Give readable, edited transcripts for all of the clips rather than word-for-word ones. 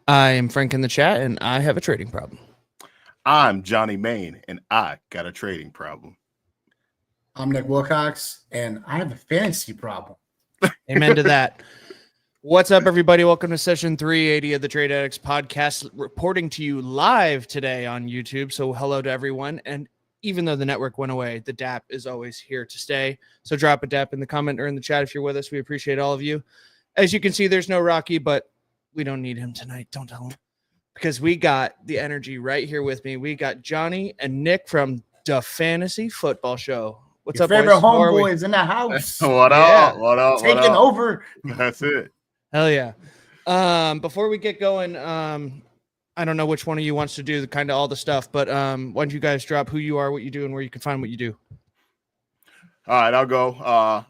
I am Frank in the chat, and I have a trading problem. I'm Johnny Main, and I got a trading problem. I'm Nick Wilcox, and I have a fantasy problem. Amen to that. What's up, everybody? Welcome to session 380 of the Trade Addicts podcast, reporting to you live today on YouTube. So hello to everyone. And even though the network went away, the DAP is always here to stay. So drop a DAP in the comment or in the chat if you're with us. We appreciate all of you. As you can see, there's no Rocky, but we don't need him tonight. Don't tell him. Because we got the energy right here with me. We got Johnny and Nick from the Fantasy Football Show. What's Your up, favorite boys? homeboys in the house. What up? What up? Taking over. That's it. Hell yeah. Before we get going, I don't know which one of you wants to do the kind of all the stuff, but why don't you guys drop who you are, what you do, and where you can find what you do. All right, I'll go.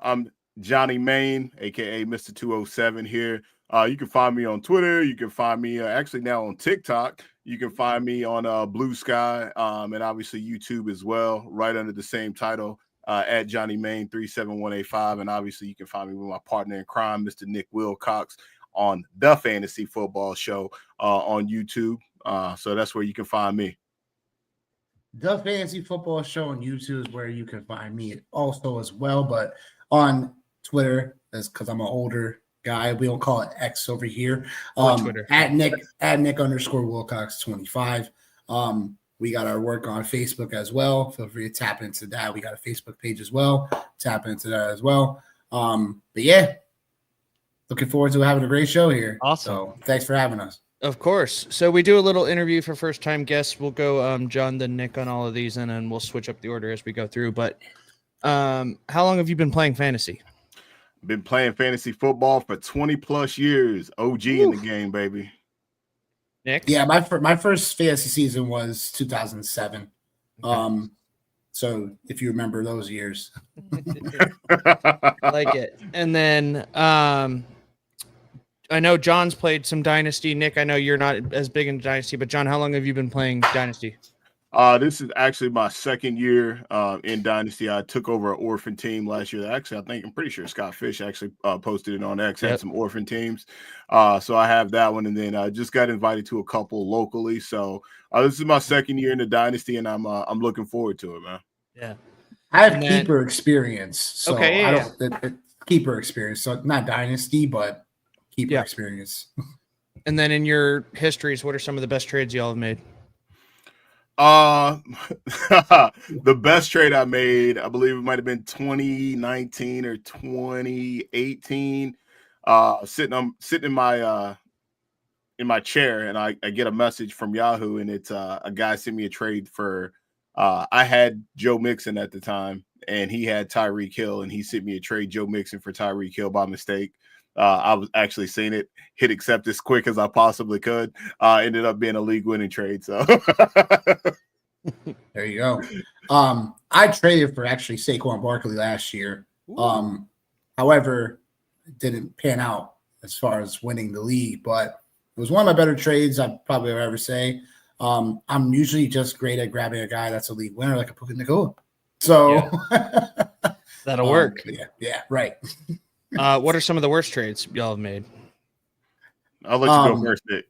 I'm Johnny Main, aka Mr. 207 here. You can find me on Twitter. You can find me actually now on TikTok. You can find me on Blue Sky and obviously YouTube as well, right under the same title at Johnny Main 37185. And obviously you can find me with my partner in crime, Mr. Nick Wilcox, on the Fantasy Football Show on YouTube. So that's where you can find me. The Fantasy Football Show on YouTube is where you can find me also as well. But on Twitter, that's because I'm an older guy. We don't call it X over here. Twitter. At Nick _ Wilcox 25. We got our work on Facebook as well. Feel free to tap into that. We got a Facebook page as well. Tap into that as well. But yeah, looking forward to having a great show here. Awesome. So thanks for having us. Of course. So we do a little interview for first-time guests. We'll go John, then Nick on all of these, and then we'll switch up the order as we go through. But how long have you been playing fantasy? Been playing fantasy football for 20 plus years. OG in the game, baby. Nick? Yeah, my first fantasy season was 2007. Okay. So if you remember those years. Like it. And then I know John's played some Dynasty. Nick, I know you're not as big into Dynasty, but John, how long have you been playing Dynasty? This is actually my second year in Dynasty. I took over an orphan team last year. Actually, I'm pretty sure Scott Fish actually posted it on X. Had some orphan teams. So I have that one. And then I just got invited to a couple locally. So this is my second year in the Dynasty, and I'm looking forward to it, man. Yeah. I have keeper experience. So okay, yeah. I don't keeper experience. So not Dynasty, but keeper experience. And then in your histories, what are some of the best trades y'all have made? The best trade I made, I believe it might have been 2019 or 2018. Sitting in my chair, and I get a message from Yahoo, and it's a guy sent me a trade for I had Joe Mixon at the time, and he had Tyreek Hill, and he sent me a trade Joe Mixon for Tyreek Hill by mistake. I was actually seeing it, hit accept as quick as I possibly could. Ended up being a league winning trade. So there you go. I traded for actually Saquon Barkley last year. However, it didn't pan out as far as winning the league, but it was one of my better trades I'd probably ever say. I'm usually just great at grabbing a guy that's a league winner, like a Puka Nacua. So that'll work. Yeah, right. What are some of the worst trades y'all have made? I'll let you go first, Nick.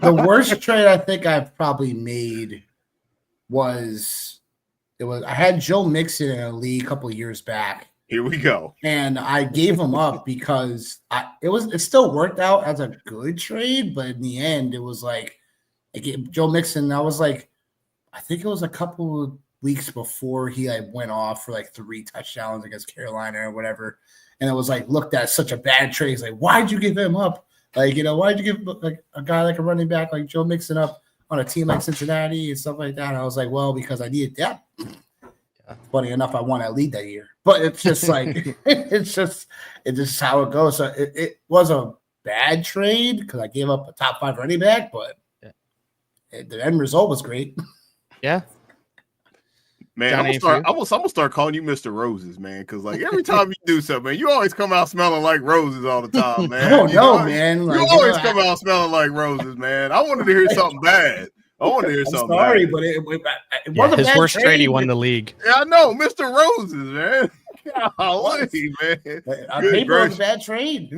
The worst trade I think I've probably made was I had Joe Mixon in a league a couple of years back. Here we go. And I gave him up because it still worked out as a good trade, but in the end, it was like I gave Joe Mixon. I was like, I think it was a couple of weeks before he went off for 3 touchdowns against Carolina or whatever. And it was looked at as such a bad trade. It's why'd you give him up? Why'd you give a guy like a running back like Joe Mixon up on a team like Cincinnati and stuff like that? And I was like, well, because I needed depth. Yeah. Funny enough, I won that league that year. But it's just it's just how it goes. So it was a bad trade because I gave up a top 5 running back, but the end result was great. Yeah. Man, I'm gonna start calling you Mr. Roses, man, because every time you do something, man, you always come out smelling like roses all the time, man. I don't know, man. You always come out smelling like roses, man. I wanted to hear something bad. I wanted to hear something sorry, bad. But it wasn't his worst trade. He won the league. Yeah, I know, Mr. Roses, man. Golly, man. On paper, it was a bad trade.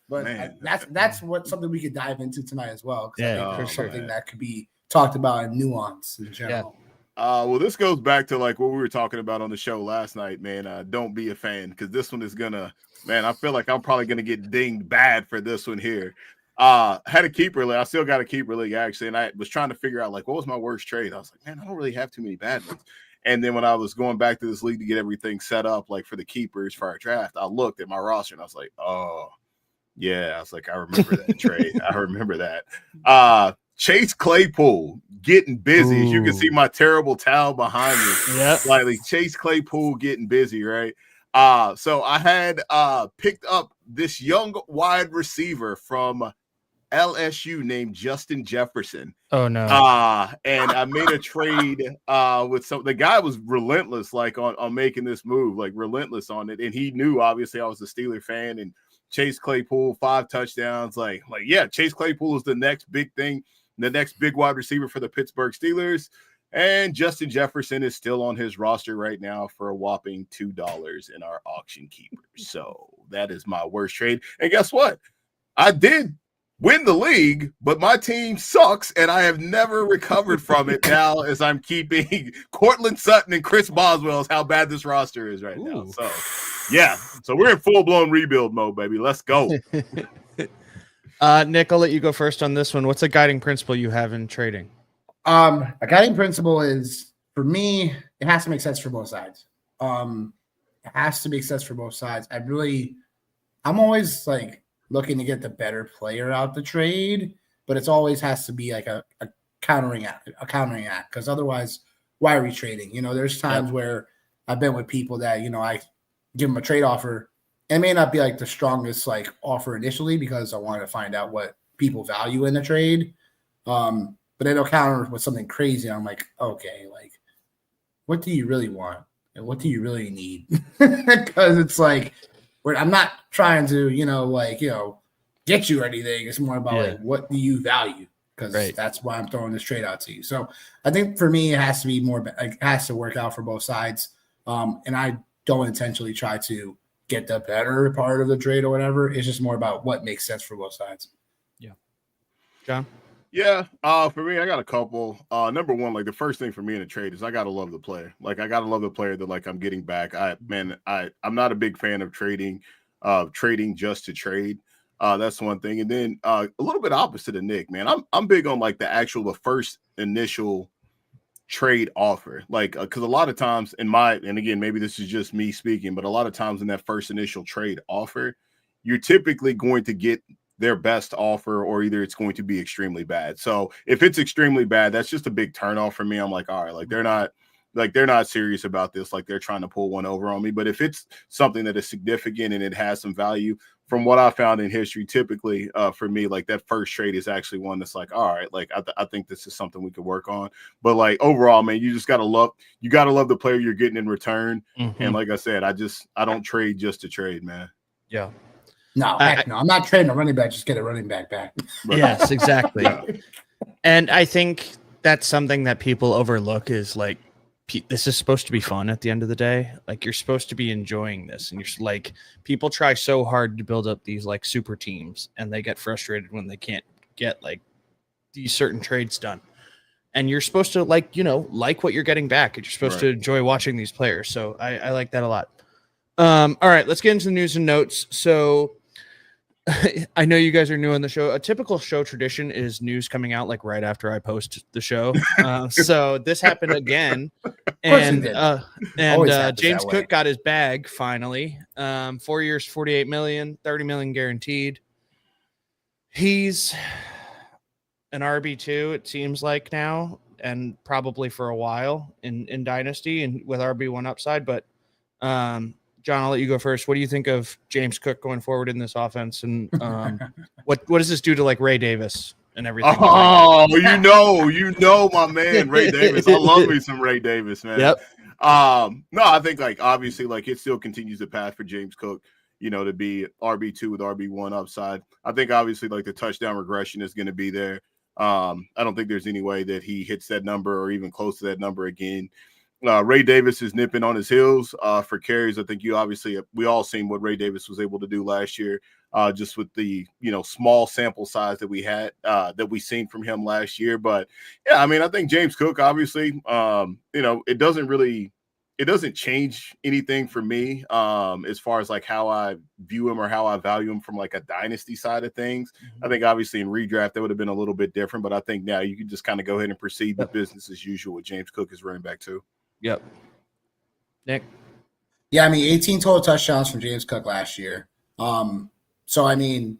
But Man. that's what something we could dive into tonight as well. Because I Yeah, think for there's sure. something that could be talked about in nuance in general. Well, this goes back to like what we were talking about on the show last night, man. Don't be a fan, because this one is gonna, man, I feel like I'm probably gonna get dinged bad for this one here. Had a keeper league. I still got a keeper league actually, and I was trying to figure out like what was my worst trade. I was like, man, I don't really have too many bad ones. And then when I was going back to this league to get everything set up, like for the keepers for our draft, I looked at my roster and I was like, oh, yeah. I was like, I remember that trade. I remember that. Chase Claypool getting busy. As you can see my terrible towel behind me. Yeah. Slightly. Chase Claypool getting busy, right? So I had picked up this young wide receiver from LSU named Justin Jefferson. Oh no. And I made a trade with the guy was relentless, like on making this move, like relentless on it. And he knew obviously I was a Steeler fan, and Chase Claypool, 5 touchdowns. Like, yeah, Chase Claypool is the next big thing, the next big wide receiver for the Pittsburgh Steelers. And Justin Jefferson is still on his roster right now for a whopping $2 in our auction keepers. So that is my worst trade. And guess what? I did win the league, but my team sucks, and I have never recovered from it now as I'm keeping Cortland Sutton and Chris Boswell is how bad this roster is right now. So, yeah. So we're in full-blown rebuild mode, baby. Let's go. Nick, I'll let you go first on this one. What's a guiding principle you have in trading? A guiding principle is, for me, it has to make sense for both sides. It has to make sense for both sides. I'm always like looking to get the better player out the trade, but it's always has to be like a countering act, because otherwise, why are we trading? You know, there's times where I've been with people that, you know, I give them a trade offer. It may not be like the strongest like offer initially because I wanted to find out what people value in the trade. But then they'll counter with something crazy. I'm like, okay, like, what do you really want? And what do you really need? Because it's like, I'm not trying to, get you or anything. It's more about like, what do you value? Because that's why I'm throwing this trade out to you. So I think for me, it has to be more, it has to work out for both sides. And I don't intentionally try to get the better part of the trade or whatever. It's just more about what makes sense for both sides. Yeah. John? Yeah, for me, I got a couple. Number one, like the first thing for me in a trade is I gotta love the player. Like I gotta love the player that like I'm getting back. I'm not a big fan of trading just to trade. That's one thing. And then a little bit opposite of Nick, man. I'm big on like the first initial trade offer. Like because a lot of times and again, maybe this is just me speaking, but a lot of times in that first initial trade offer, you're typically going to get their best offer, or either it's going to be extremely bad. So if it's extremely bad, that's just a big turnoff for me. I'm like, all right, like they're not serious about this. Like they're trying to pull one over on me. But if it's something that is significant and it has some value, from what I found in history, typically for me, like that first trade is actually one that's like, all right, like I think this is something we could work on. But like overall, man, you just gotta love the player you're getting in return. Mm-hmm. And like I said, I don't trade just to trade, man. Yeah. No, I'm not trading a running back. Just get a running back back. Yes, exactly. And I think that's something that people overlook is like, this is supposed to be fun at the end of the day. Like you're supposed to be enjoying this. And you're like, people try so hard to build up these like super teams and they get frustrated when they can't get like these certain trades done. And you're supposed to like what you're getting back. And you're supposed to enjoy watching these players. So I like that a lot. All right, let's get into the news and notes. So I know you guys are new on the show. A typical show tradition is news coming out like right after I post the show. So this happened again, and James Cook got his bag finally. 4 years, $48 million, $30 million guaranteed. He's an RB2, it seems like now, and probably for a while in Dynasty and with RB1 upside. But John, I'll let you go first. What do you think of James Cook going forward in this offense? And what does this do to like Ray Davis and everything? Oh, you know my man, Ray Davis. I love me some Ray Davis, man. Yep. No, I think like obviously like it still continues the path for James Cook, to be RB2 with RB1 upside. I think obviously like the touchdown regression is going to be there. I don't think there's any way that he hits that number or even close to that number again. Ray Davis is nipping on his heels for carries. I think we all seen what Ray Davis was able to do last year, just with the small sample size that we had that we seen from him last year. But yeah, I mean, I think James Cook, obviously, it doesn't change anything for me as far as like how I view him or how I value him from like a dynasty side of things. I think obviously in redraft that would have been a little bit different, but I think now you can just kind of go ahead and proceed with business as usual with James Cook as running back too. Yep. Nick? Yeah, I mean, 18 total touchdowns from James Cook last year. So, I mean,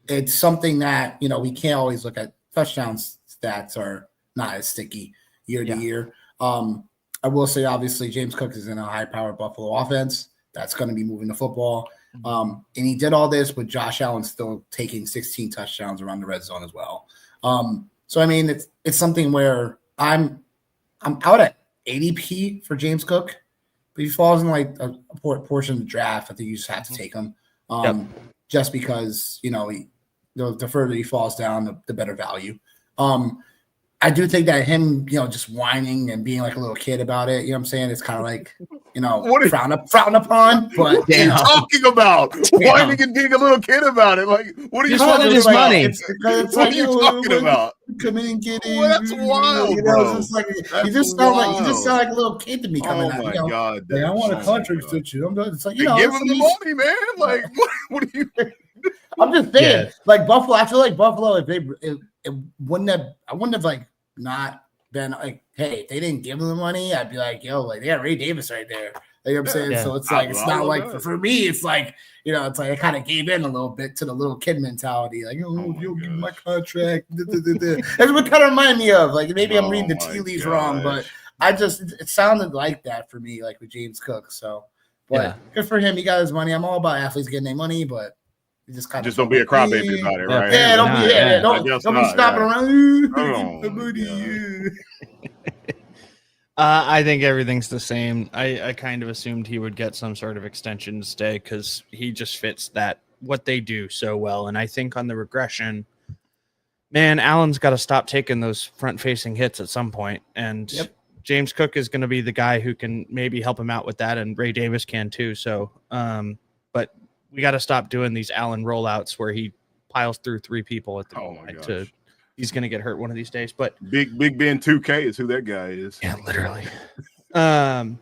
it's something that, we can't always look at. Touchdowns stats are not as sticky year to year. I will say, obviously, James Cook is in a high-powered Buffalo offense. That's going to be moving the football. And he did all this with Josh Allen still taking 16 touchdowns around the red zone as well. So, I mean, it's something where I'm out at ADP for James Cook, but he falls in like a portion of the draft. I think you just have to take him just because, the further he falls down, the better value. I do think that him, just whining and being like a little kid about it, what I'm saying? It's kind of like, frowned upon. But what are you talking about? Whining and being a little kid about it? Like, what are you talking about? his money? It's what like, are you talking about? Come in and get in. Well, that's wild, bro. It's just like, That's you just sound wild. like a little kid to me coming out. Oh my God! Like, I want a Oh contract my God. extension. It's like, Give him the money, man. Like, what are you? I'm just saying, like Buffalo. I feel like Buffalo, if it wouldn't have, I wouldn't have like not been like, hey, if they didn't give them the money, I'd be like, yo, like they got Ray Davis right there. You know what I'm saying? Yeah. So it's like, it's not like for me, it's like, it's like I kind of gave in a little bit to the little kid mentality. Like, you'll give me my contract. That's what kind of remind me of. Like, maybe I'm reading the tea leaves wrong, but it sounded like that for me, like with James Cook. So, but good for him. He got his money. I'm all about athletes getting their money, but you just kind of don't be a crybaby about it, right? Yeah, don't be stopping around. I think everything's the same. I kind of assumed he would get some sort of extension to stay because he just fits what they do so well. And I think on the regression, man, Allen's got to stop taking those front-facing hits at some point. And James Cook is going to be the guy who can maybe help him out with that, and Ray Davis can too. So, but we got to stop doing these Allen rollouts where he piles through three people at the moment. He's going to get hurt one of these days. But Big Ben 2K is who that guy is. Yeah, literally. All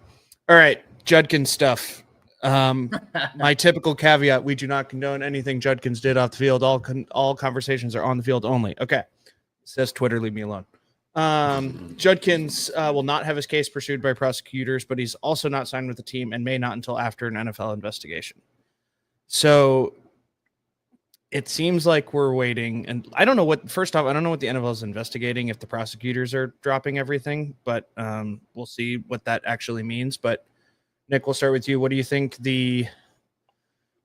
right, Judkins stuff. My typical caveat: we do not condone anything Judkins did off the field. All conversations are on the field only. Okay, says Twitter. Leave me alone. Judkins will not have his case pursued by prosecutors, but he's also not signed with the team and may not until after an NFL investigation. So it seems like we're waiting, and I don't know what the NFL is investigating, if the prosecutors are dropping everything, but we'll see what that actually means. But Nick, we'll start with you. What do you think the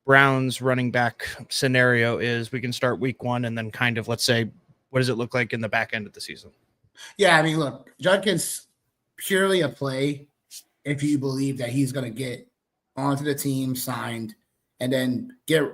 Browns running back scenario is? We can start week 1 and then kind of, let's say, what does it look like in the back end of the season? Yeah, I mean, look, Judkins purely a play if you believe that he's going to get onto the team, signed, and then get,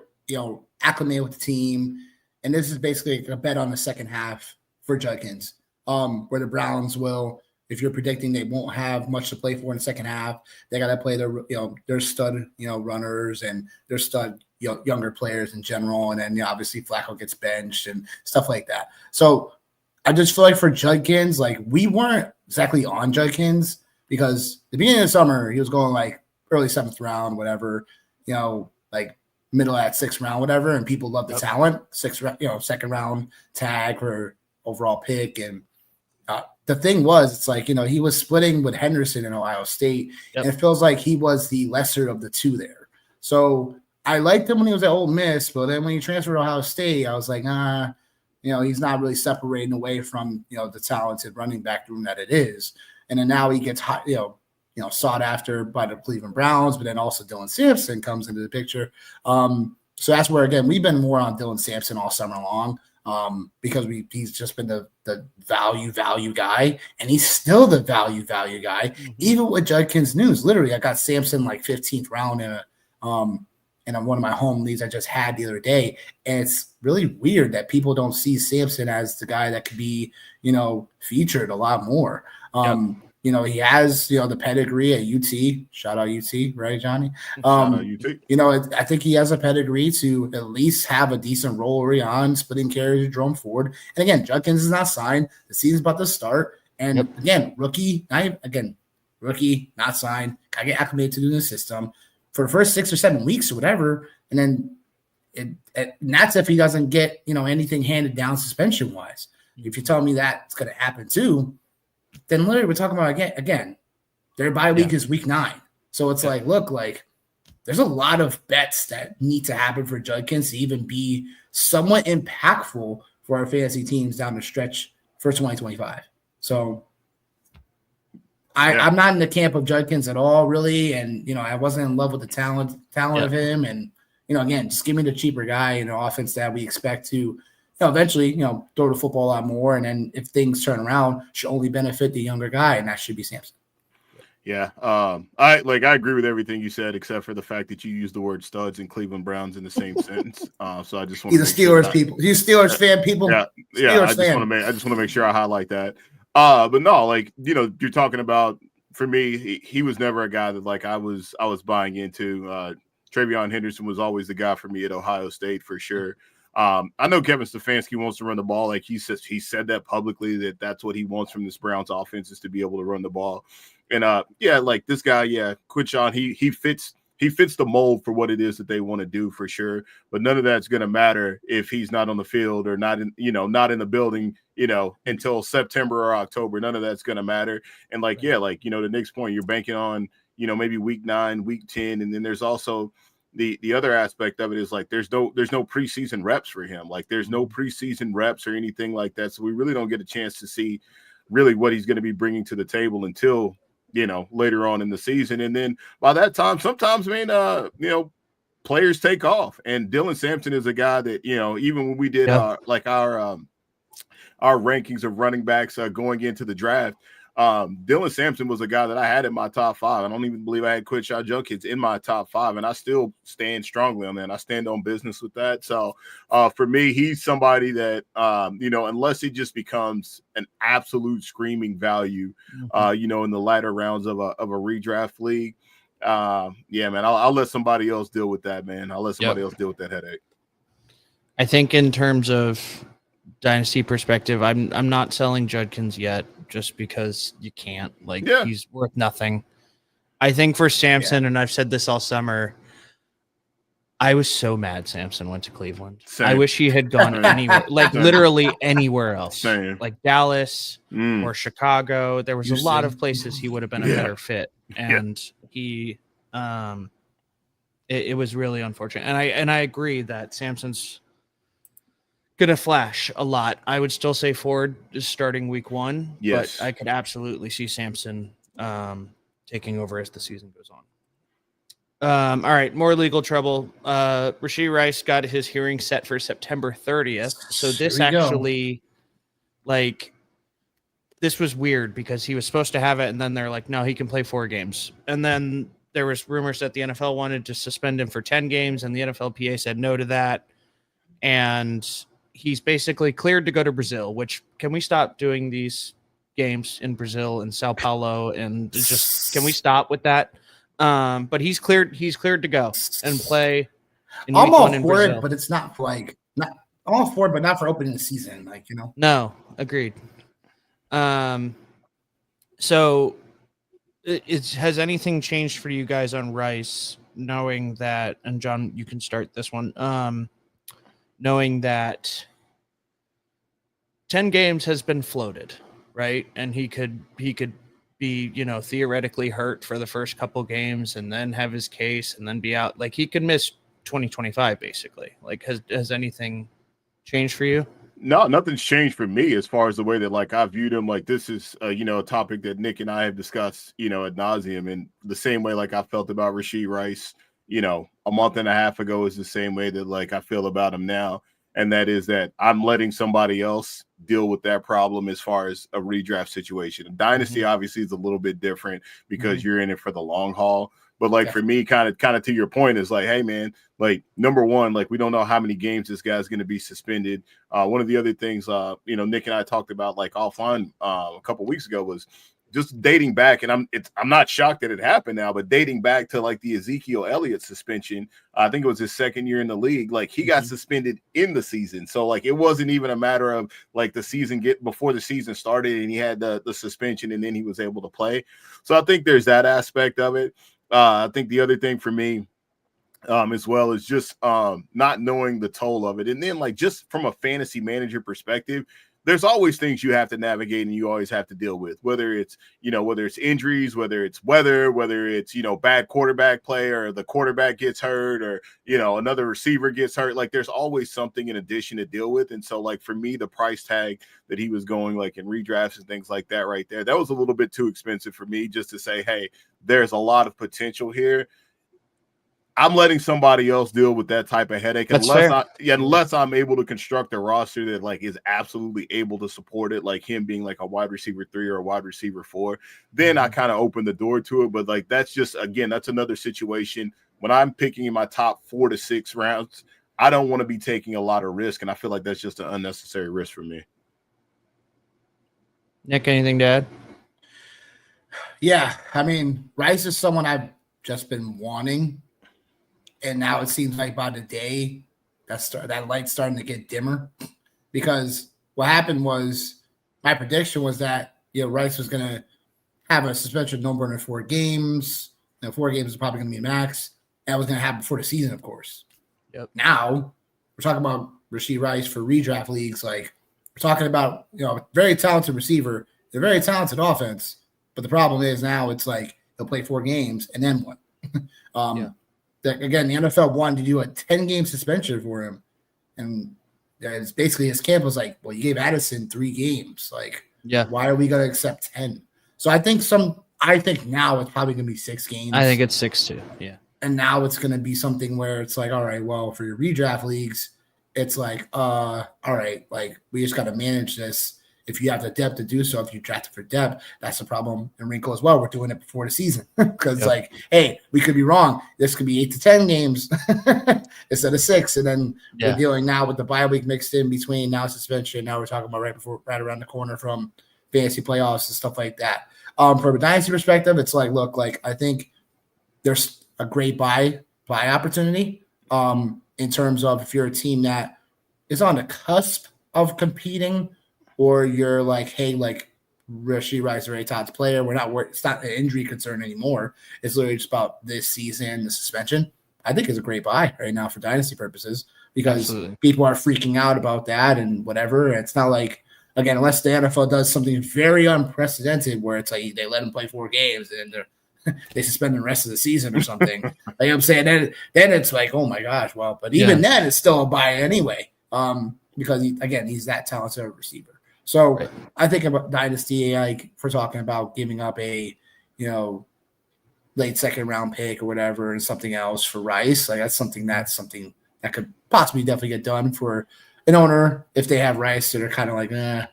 acclimated with the team. And this is basically a bet on the second half for Judkins, where the Browns will, if you're predicting they won't have much to play for in the second half, they got to play their stud, runners and their stud, younger players in general. And then obviously Flacco gets benched and stuff like that. So I just feel like for Judkins, like we weren't exactly on Judkins because the beginning of the summer, he was going like early 7th round, whatever, like middle at 6th round, whatever. And people love the talent, 2nd round tag for overall pick. And the thing was, it's like, he was splitting with Henderson in Ohio State. And it feels like he was the lesser of the two there. So I liked him when he was at Ole Miss, but then when he transferred to Ohio State, I was like, he's not really separating away from, the talented running back room that it is. And then now he gets hot, sought after by the Cleveland Browns, but then also Dylan Sampson comes into the picture. So that's where, again, we've been more on Dylan Sampson all summer long because he's just been the value guy, and he's still the value guy, even with Judkins news. Literally, I got Sampson like 15th round in one of my home leagues I just had the other day. And it's really weird that people don't see Sampson as the guy that could be, featured a lot more. He has, the pedigree at UT. Shout out UT, right, Johnny? Shout out UT. I think he has a pedigree to at least have a decent role early on, splitting carries with Jerome Ford. And again, Judkins is not signed. The season's about to start. And again, rookie, not signed. Gotta get acclimated to do the system for the first 6 or 7 weeks or whatever. And then and that's if he doesn't get, anything handed down suspension wise. If you tell me that's going to happen too, then literally we're talking about again, their bye week is week 9. So it's look, there's a lot of bets that need to happen for Judkins to even be somewhat impactful for our fantasy teams down the stretch for 2025. So I'm not in the camp of Judkins at all, really. And, I wasn't in love with the talent of him. And, again, just give me the cheaper guy in an offense that we expect to, eventually, throw the football a lot more. And then if things turn around, should only benefit the younger guy, and that should be Samson. Yeah. I agree with everything you said, except for the fact that you used the word studs and Cleveland Browns in the same sentence. So I just want He's a Steelers people. He's Steelers fan people. Yeah. I just want to make sure I highlight that. But no, you're talking about, for me, he was never a guy that I was buying into. TreVeyon Henderson was always the guy for me at Ohio State for sure. I know Kevin Stefanski wants to run the ball. He said that publicly, that's what he wants from this Browns offense, is to be able to run the ball. And this guy, Quinshon, he fits the mold for what it is that they want to do for sure. But none of that's going to matter if he's not on the field or not in the building, until September or October. None of that's going to matter. And the next point, you're banking on, maybe week 9, week 10. And then there's also the other aspect of it is there's no preseason reps for him. There's no preseason reps or anything like that. So we really don't get a chance to see really what he's going to be bringing to the table until, later on in the season. And then by that time, sometimes, players take off. And Dylan Sampson is a guy that, even when we did our rankings of running backs going into the draft, Dylan Sampson was a guy that I had in my top 5. I don't even believe I had Quinshon Judkins in my top 5, and I still stand strongly on that. I stand on business with that. So for me, he's somebody that, unless he just becomes an absolute screaming value, in the latter rounds of a redraft league, man, I'll let somebody else deal with that, man. I'll let somebody else deal with that headache. I think in terms of dynasty perspective, I'm not selling Judkins yet, just because you can't. He's worth nothing. I think for Samson, and I've said this all summer, I was so mad Samson went to Cleveland. Same. I wish he had gone anywhere, literally anywhere else. Same. Dallas or Chicago. There was a lot of places he would have been a better fit, and he, it was really unfortunate. And I agree that Samson's gonna flash a lot. I would still say Ford is starting week 1, yes, but I could absolutely see Samson taking over as the season goes on. All right, more legal trouble. Rashee Rice got his hearing set for September 30th. So this actually, this was weird because he was supposed to have it, and then they're like, no, he can play 4 games. And then there was rumors that the NFL wanted to suspend him for 10 games, and the NFLPA said no to that. And he's basically cleared to go to Brazil, which, can we stop doing these games in Brazil and Sao Paulo, and just, can we stop with that? But he's cleared to go and play in week 1 in Brazil. But it's not not all for it, but not for opening the season, No, agreed. So has anything changed for you guys on Rice, knowing that, and John, you can start this one, knowing that 10 games has been floated, right? And he could be, theoretically hurt for the first couple games and then have his case and then be out. He could miss 2025 basically. Has anything changed for you? No, nothing's changed for me as far as the way that I viewed him. This is a topic that Nick and I have discussed, ad nauseum, and the same way I felt about Rashee Rice, a month and a half ago is the same way that I feel about him now. And that is that I'm letting somebody else deal with that problem as far as a redraft situation. A dynasty obviously is a little bit different because you're in it for the long haul. But for me, kind of to your point, is hey man, number one, we don't know how many games this guy's going to be suspended. One of the other things, Nick and I talked about offline a couple weeks ago was just dating back, and I'm not shocked that it happened now, but dating back to like the Ezekiel Elliott suspension, I think it was his second year in the league. Like he got suspended in the season, so like it wasn't even a matter of like the season before the season started, and he had the suspension, and then he was able to play. So I think there's that aspect of it. I think the other thing for me, as well, is just not knowing the toll of it, and then like just from a fantasy manager perspective, there's always things you have to navigate and you always have to deal with, whether it's injuries, whether it's weather, whether it's, bad quarterback play, or the quarterback gets hurt, or, another receiver gets hurt. Like there's always something in addition to deal with. And so like for me, the price tag that he was going like in redrafts and things like that right there, that was a little bit too expensive for me just to say, hey, there's a lot of potential here. I'm letting somebody else deal with that type of headache unless I'm able to construct a roster that like is absolutely able to support it, like him being like a wide receiver 3 or a wide receiver 4. Then I kind of open the door to it. But like that's just, again, that's another situation. When I'm picking in my top 4 to 6 rounds, I don't want to be taking a lot of risk, and I feel like that's just an unnecessary risk for me. Nick, anything to add? Yeah, I mean, Rice is someone I've just been wanting. And now it seems like by the day that light's starting to get dimmer, because what happened was my prediction was that Rice was going to have a suspension no more than 4 games. 4 games is probably going to be max. That was going to happen before the season, of course. Yep. Now we're talking about Rashee Rice for redraft leagues. Like we're talking about very talented receiver, a very talented offense. But the problem is now it's like he'll play 4 games and then what? Again, the NFL wanted to do a 10-game suspension for him. And it's basically his camp was like, well, you gave Addison 3 games. Like, why are we going to accept 10? So I think now it's probably going to be 6 games. I think it's 6 too. Yeah. And now it's going to be something where it's like, all right, well, for your redraft leagues, it's like, all right, like we just got to manage this. If you have the depth to do so, if you draft it for depth, that's a problem and wrinkle as well. We're doing it before the season because like, hey, we could be wrong. This could be 8 to 10 games instead of 6. And then we're dealing now with the bye week mixed in between, now suspension. Now we're talking about right around the corner from fantasy playoffs and stuff like that. From a dynasty perspective, it's like, look, like I think there's a great buy opportunity in terms of if you're a team that is on the cusp of competing, or you're like, hey, like Rashee Rice or Todd's player, we're not worried. It's not an injury concern anymore. It's literally just about this season, the suspension. I think it's a great buy right now for dynasty purposes because people are freaking out about that and whatever. And it's not like, again, unless the NFL does something very unprecedented where it's like they let him play 4 games and they suspend the rest of the season or something. Like I'm saying, then it's like, oh my gosh, well, but even then it's still a buy anyway because he's that talented receiver. So I think about dynasty, like if we're talking about giving up a, late 2nd round pick or whatever and something else for Rice, like that's something that could possibly definitely get done for an owner if they have Rice that are kind of like, I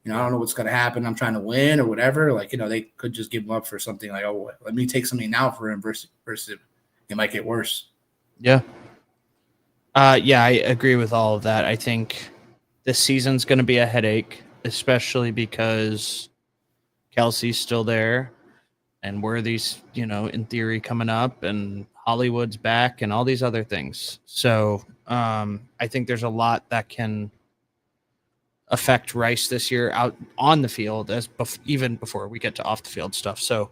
don't know what's going to happen. I'm trying to win or whatever. Like, they could just give him up for something like, oh, let me take something now for him versus it might get worse. Yeah. I agree with all of that. I think this season's going to be a headache, especially because Kelsey's still there and Worthy's, in theory coming up and Hollywood's back and all these other things. So I think there's a lot that can affect Rice this year out on the field even before we get to off the field stuff. So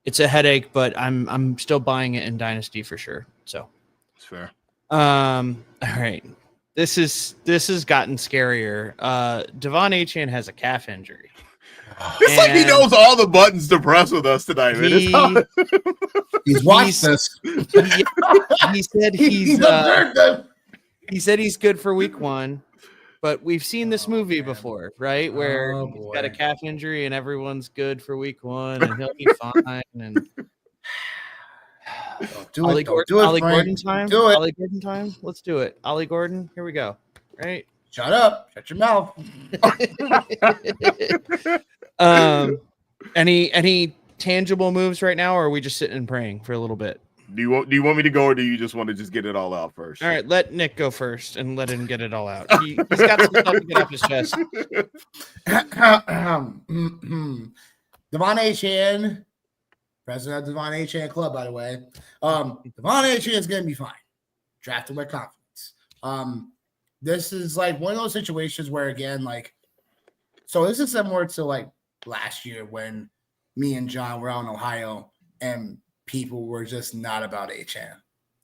it's a headache, but I'm still buying it in Dynasty for sure. So it's fair. All right. This has gotten scarier. Devon Achane has a calf injury. It's like he knows all the buttons to press with us tonight, man. He's watched this. He said he said he's good for week 1, but we've seen this movie before, right? Where he's got a calf injury and everyone's good for week 1 and he'll be fine. And Ollie Gordon time. Ollie Gordon time. Let's do it. Ollie Gordon. Here we go. Right. Shut up. Shut your mouth. Any tangible moves right now, or are we just sitting and praying for a little bit? Do you want me to go, or do you just want to just get it all out first? All right, let Nick go first and let him get it all out. He's got some stuff to get off his chest. Devon Achane, president of Devon Achane Club, by the way. Devon Achane is going to be fine. Drafted with confidence. This is like one of those situations where, again, like, so this is similar to like last year when me and John were out in Ohio and people were just not about Achane.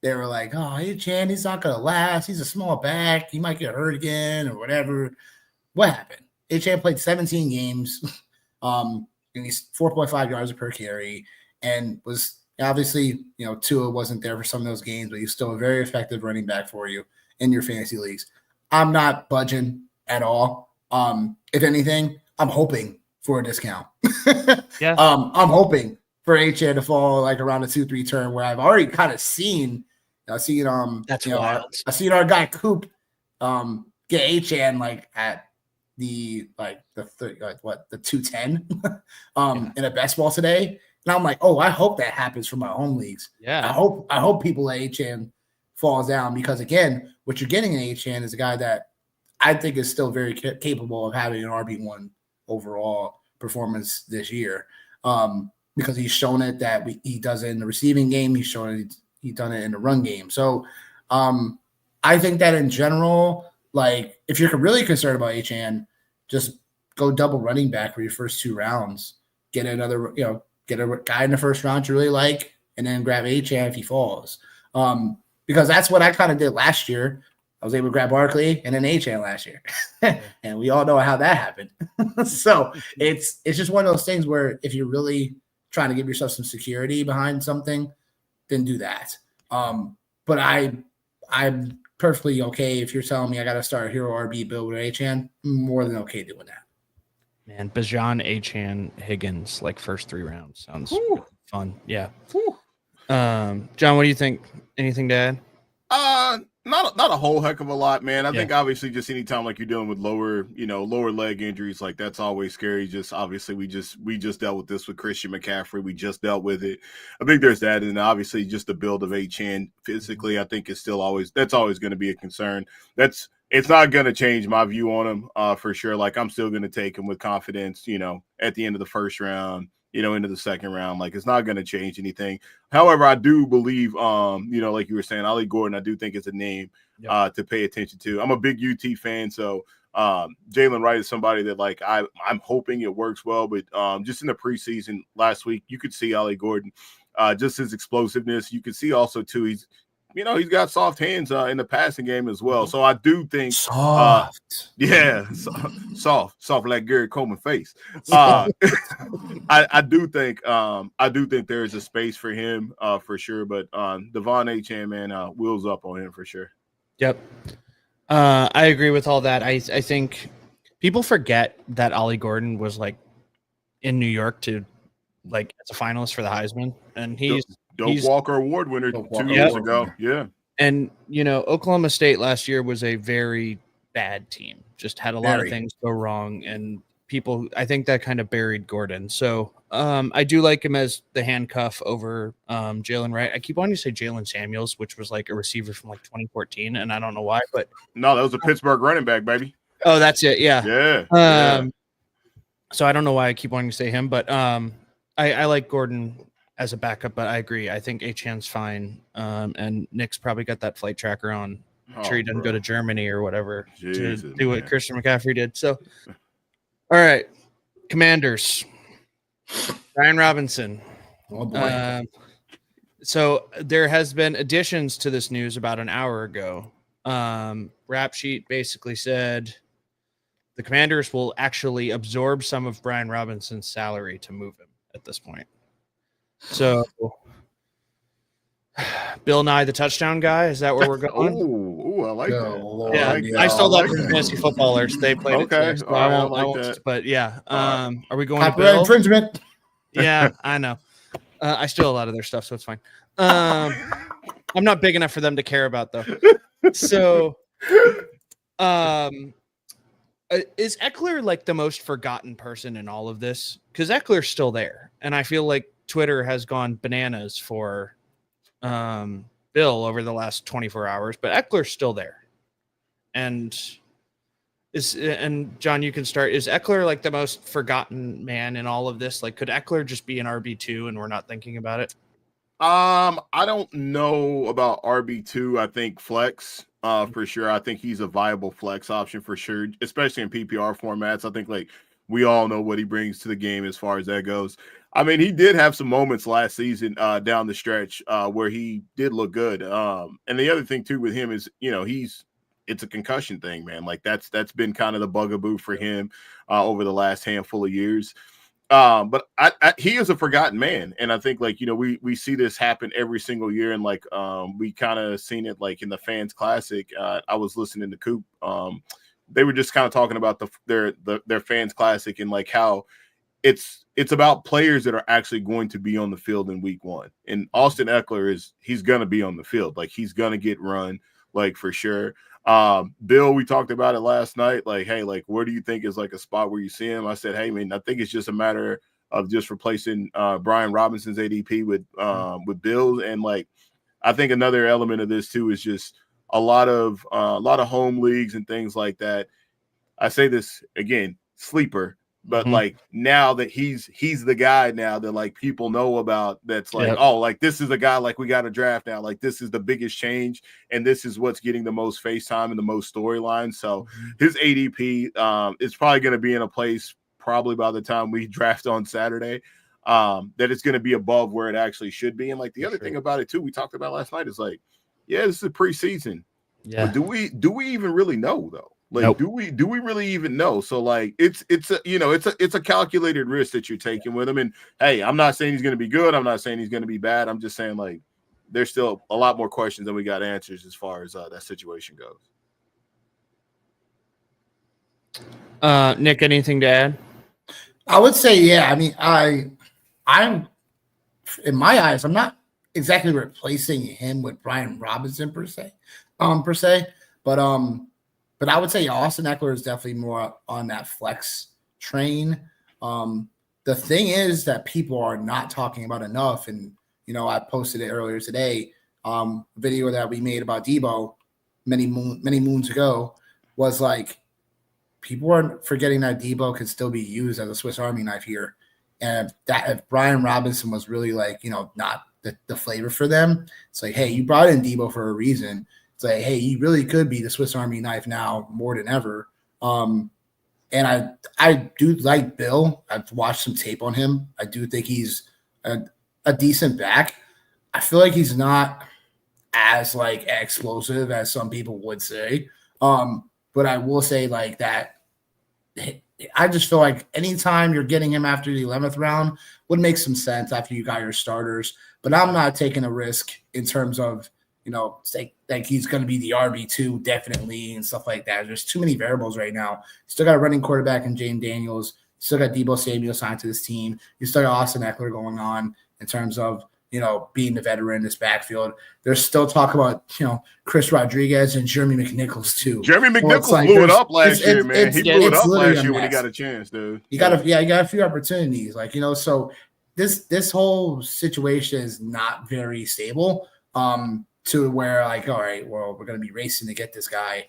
They were like, oh, Achane, he's not going to last. He's a small back. He might get hurt again or whatever. What happened? Achane played 17 games. And he's 4.5 yards per carry and was obviously, Tua wasn't there for some of those games, but he's still a very effective running back for you in your fantasy leagues. I'm not budging at all. If anything, I'm hoping for a discount. Yeah. I'm hoping for Achane to fall like around the 2-3 turn where I've already kind of seen. That's wild. I seen our guy Coop get Achane like at the 210 in a best ball today. And I'm like, oh, I hope that happens for my home leagues. Yeah. I hope people at Achane falls down because, again, what you're getting in Achane is a guy that I think is still very capable of having an RB1 overall performance this year because he's shown it that he does it in the receiving game. He's shown it he's done it in the run game. So I think that in general, like if you're really concerned about Achane, just go double running back for your first 2 rounds. Get another, get a guy in the first round you really like, and then grab Achane if he falls. Because that's what I kind of did last year. I was able to grab Barkley and then Achane last year. And we all know how that happened. So it's just one of those things where if you're really trying to give yourself some security behind something, then do that. But I'm perfectly okay if you're telling me I got to start a hero RB build with Achane. More than okay doing that. Man, Bijan, Achane, Higgins, like first 3 rounds sounds fun. Yeah. John, what do you think? Anything to add? Not a whole heck of a lot, man. I think obviously just anytime like you're dealing with lower leg injuries, like that's always scary. Just obviously we just dealt with this with Christian McCaffrey. We just dealt with it. I think there's that, and obviously just the build of Achane physically, I think is still always going to be a concern. It's not going to change my view on him for sure. Like I'm still going to take him with confidence, at the end of the first round, into the second round. Like it's not going to change anything. However, I do believe, like you were saying, Ollie Gordon, I do think it's a name to pay attention to. I'm a big UT fan, so Jalen Wright is somebody that like I'm hoping it works well. But just in the preseason last week, you could see Ollie Gordon, just his explosiveness. You could see also too he's got soft hands in the passing game as well. So I do think soft like Gary Coleman face. I do think there's a space for him for sure. But Devon Achane, man, wheels up on him for sure. Yep. I agree with all that. I think people forget that Ollie Gordon was like in New York to like as a finalist for the Heisman, and he's Walker Award winner 2 years ago. Yeah. And, Oklahoma State last year was a very bad team, just had a lot of things go wrong. And I think that kind of buried Gordon. So I do like him as the handcuff over Jalen Wright. I keep wanting to say Jalen Samuels, which was like a receiver from like 2014. And I don't know why, but. No, that was a Pittsburgh running back, baby. Oh, that's it. Yeah. Yeah. So I don't know why I keep wanting to say him, but I like Gordon as a backup, but I agree. I think Achane's fine. And Nick's probably got that flight tracker on. I'm sure he doesn't go to Germany or whatever to do what Christian McCaffrey did. So, all right. Commanders. Brian Robinson. Oh, boy. So there has been additions to this news about an hour ago. Rap Sheet basically said the Commanders will actually absorb some of Brian Robinson's salary to move him at this point. So, Bill Nye, the touchdown guy, is that where we're going? Oh, I like that. Lord, Yeah, I stole that from Fantasy Footballers. They played it today, so I won't. But yeah, are we going to Copyright Bill? infringement? Yeah, I know. I steal a lot of their stuff, so it's fine. I'm not big enough for them to care about, though. So, is Eckler like the most forgotten person in all of this? Because Eckler's still there, and I feel like Twitter has gone bananas for Bill over the last 24 hours, but Eckler's still there. And And John, you can start. Is Eckler like the most forgotten man in all of this? Like, could Eckler just be an RB2 and we're not thinking about it? I don't know about RB2. I think flex, for sure. I think he's a viable flex option for sure, especially in PPR formats. I think like we all know what he brings to the game as far as that goes. I mean, he did have some moments last season down the stretch where he did look good. And the other thing too with him is, it's a concussion thing, man. Like that's been kind of the bugaboo for him over the last handful of years. But he is a forgotten man, and I think like we see this happen every single year, and like we kind of seen it like in the Fans Classic. I was listening to Coop. They were just kind of talking about their Fans Classic and like how it's about players that are actually going to be on the field in week 1. And Austin Eckler he's gonna be on the field, like he's gonna get run, like for sure. Bill, we talked about it last night. Like, hey, like, where do you think is like a spot where you see him? I said, hey, man, I think it's just a matter of just replacing Brian Robinson's ADP with Bill's. And like, I think another element of this too is just a lot of home leagues and things like that. I say this again, sleeper. But like now that he's the guy now that like people know about, that's like, oh, like this is a guy like we got to draft now. Like this is the biggest change, and this is what's getting the most face time and the most storyline. So his ADP is probably going to be in a place probably by the time we draft on Saturday that it's going to be above where it actually should be. And like the other thing about it too, we talked about last night is like, yeah, this is preseason. Yeah. But do we even really know though? Like, nope. do we really even know? So like, it's a calculated risk that you're taking with him. And hey, I'm not saying he's going to be good. I'm not saying he's going to be bad. I'm just saying like, there's still a lot more questions than we got answers as far as that situation goes. Nick, anything to add? I would say, yeah. I mean, I'm in my eyes, I'm not exactly replacing him with Brian Robinson per se, but I would say Austin Eckler is definitely more on that flex train. The thing is that people are not talking about enough, and I posted it earlier today. Video that we made about Debo many moons ago was like people are forgetting that Debo can still be used as a Swiss Army knife here, and that if Brian Robinson was really like not the flavor for them, it's like, hey, you brought in Debo for a reason. Like, hey, he really could be the Swiss Army knife now more than ever. And I do like Bill. I've watched some tape on him. I do think he's a decent back. I feel like he's not as like explosive as some people would say. But I will say like that. I just feel like anytime you're getting him after the 11th round would make some sense after you got your starters. But I'm not taking a risk in terms of say like he's going to be the RB2 definitely and stuff like that. There's too many variables right now. Still got a running quarterback in James Daniels. Still got Deebo Samuel signed to this team. You still got Austin Eckler going on in terms of being the veteran in this backfield. There's still talk about Chris Rodriguez and Jeremy McNichols too. Jeremy McNichols blew it up last year, man. He blew it up last year when he got a chance, dude. You got a few opportunities, so this whole situation is not very stable. To where like, all right, well, we're going to be racing to get this guy.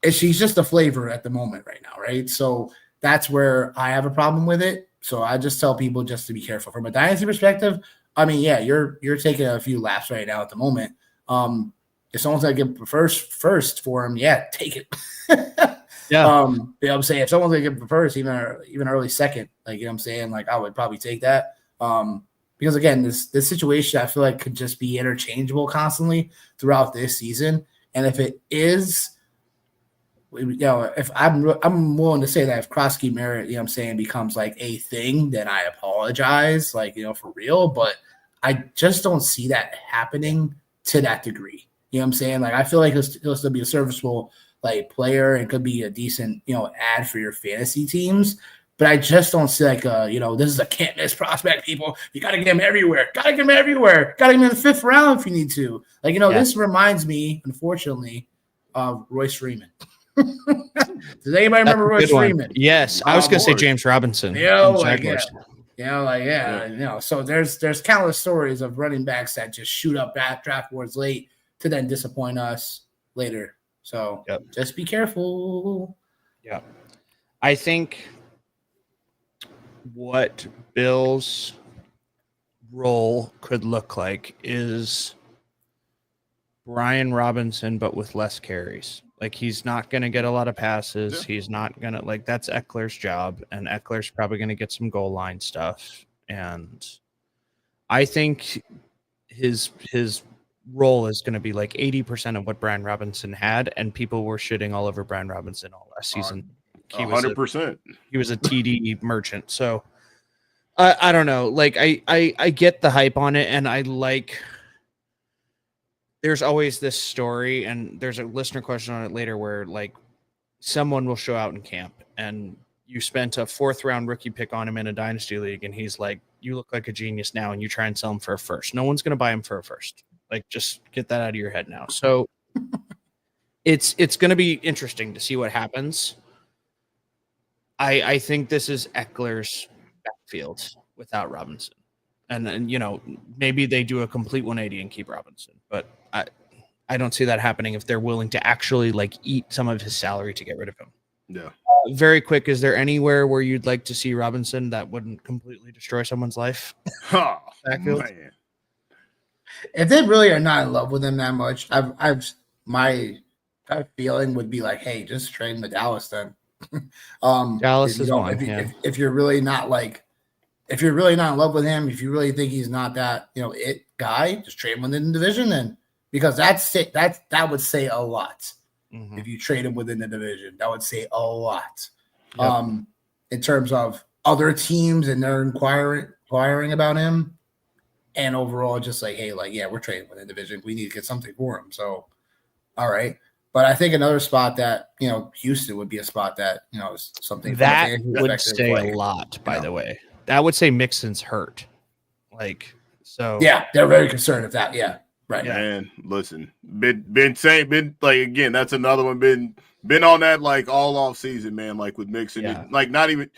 And she's just a flavor at the moment right now, right? So that's where I have a problem with it. So I just tell people just to be careful. From a dynasty perspective, I mean, yeah, you're taking a few laps right now at the moment. If someone's going to give first for him, yeah, take it. Yeah. I'm saying if someone's going to give first, even early second, like, I'm saying, like, I would probably take that. Because again, this situation I feel like could just be interchangeable constantly throughout this season, and if it is, if I'm willing to say that if Krosky Merritt, becomes like a thing, then I apologize, like for real. But I just don't see that happening to that degree. You know what I'm saying? Like I feel like he'll still be a serviceable like player and could be a decent ad for your fantasy teams. But I just don't see like this is a can't miss prospect, people. You got to get him everywhere. Got to get him everywhere. Got to get him in the 5th round if you need to. Like, This reminds me, unfortunately, of Royce Freeman. Does anybody remember Royce Freeman? Yes. I was going to say James Robinson. So there's countless stories of running backs that just shoot up draft boards late to then disappoint us later. So just be careful. Yeah. I think what Bill's role could look like is Brian Robinson, but with less carries. Like, he's not going to get a lot of passes. Yeah. He's not going to, like, that's Eckler's job, and Eckler's probably going to get some goal line stuff. And I think his role is going to be like 80% of what Brian Robinson had, and people were shitting all over Brian Robinson all last season. He was 100%. He was a TD merchant. So I don't know. Like, I get the hype on it, and I like. There's always this story, and there's a listener question on it later where, like, someone will show out in camp, and you spent a 4th round rookie pick on him in a dynasty league, and he's like, you look like a genius now, and you try and sell him for a first. No one's going to buy him for a first. Like, just get that out of your head now. So it's going to be interesting to see what happens. I think this is Eckler's backfield without Robinson. And you know, maybe they do a complete 180 and keep Robinson, but I don't see that happening if they're willing to actually, like, eat some of his salary to get rid of him. Yeah. Very quick, is there anywhere where you'd like to see Robinson that wouldn't completely destroy someone's life? Oh, Backfield? man. If they really are not in love with him that much, my feeling would be like, hey, just trade him to Dallas then. Dallas is one. If you're really not like, if you're really not in love with him, if you really think he's not that, you know, it guy, just trade him within the division then, because that's it. That would say a lot. Mhm. If you trade him within the division, that would say a lot. Yep. In terms of other teams and they're inquiring about him, and overall just like, hey, like, yeah, we're trading within the division. We need to get something for him. So, all right. But I think another spot that, you know, Houston would be a spot that, you know, is something That from a would perspective, say like, a lot, by you know. the way. That would say Mixon's hurt. Like, so. Yeah, they're very concerned of that. Yeah, right. Yeah. Man, listen, been saying like, again, that's another one. Been on that like all off season, man. Like with Mixon, Yeah. like not even,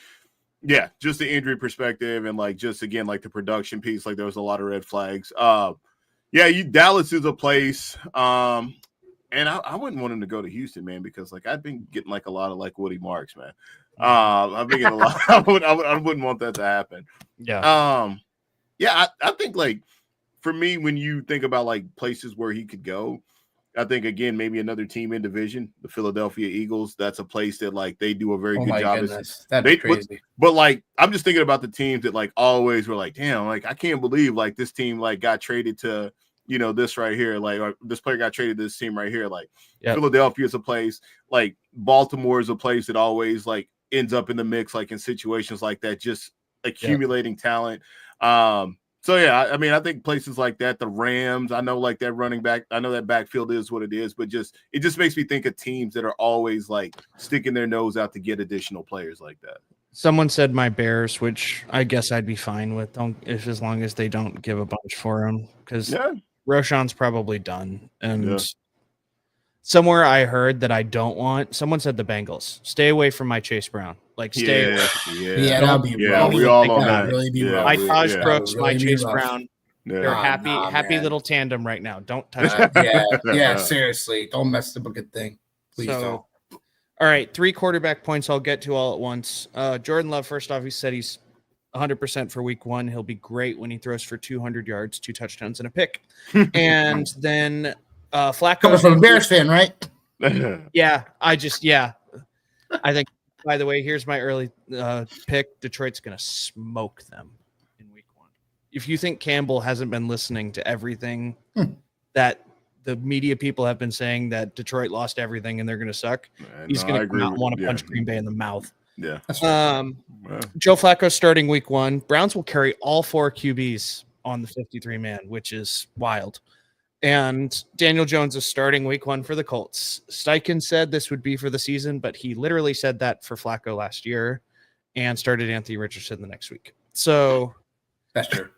yeah, just the injury perspective and like just again like the production piece. Like there was a lot of red flags. Yeah, Dallas is a place. And I wouldn't want him to go to Houston, man, because like I've been getting like a lot of like Woody Marks, man. I've been getting a lot. I wouldn't want that to happen. Yeah. Yeah, I think like for me, when you think about like places where he could go, I think again maybe another team in division, the Philadelphia Eagles. That's a place that like they do a very good job. That'd be crazy. But like I'm just thinking about the teams that like always were like, damn, like I can't believe like this team like got traded to, you know, this right here, like, or this player got traded to this team right here. Like Philadelphia is a place, like Baltimore is a place that always like ends up in the mix, like in situations like that, just accumulating talent. So yeah, I mean, I think places like that, the Rams, I know like that running back, I know that backfield is what it is, but it just makes me think of teams that are always like sticking their nose out to get additional players like that. Someone said my Bears, which I guess I'd be fine with. As long as they don't give a bunch for him, because Roshan's probably done. And somewhere I heard that I don't want. Someone said the Bengals. Stay away from my Chase Brown. Like stay away. Yeah, that'd be rough. We all on That that. really be rough. My Taj Brooks, Really my be Chase rough. Brown. Yeah. They're happy man. little tandem right now. Don't touch it. Yeah, seriously. Don't mess up a good thing. Please don't. All right, 3 quarterback points I'll get to all at once. Jordan Love, first off, he said he's 100% for week 1. He'll be great when he throws for 200 yards, 2 touchdowns, and a pick. And then Flacco. Coming from a Bears fan, right? Yeah, I think, by the way, here's my early pick. Detroit's going to smoke them in week 1. If you think Campbell hasn't been listening to everything that the media people have been saying, that Detroit lost everything and they're going to suck, he's going to come out and want to punch Green Bay in the mouth. Yeah. Joe Flacco starting week 1. Browns will carry all 4 QBs on the 53-man, which is wild. And Daniel Jones is starting week 1 for the Colts. Steichen said this would be for the season, but he literally said that for Flacco last year and started Anthony Richardson the next week. So that's true.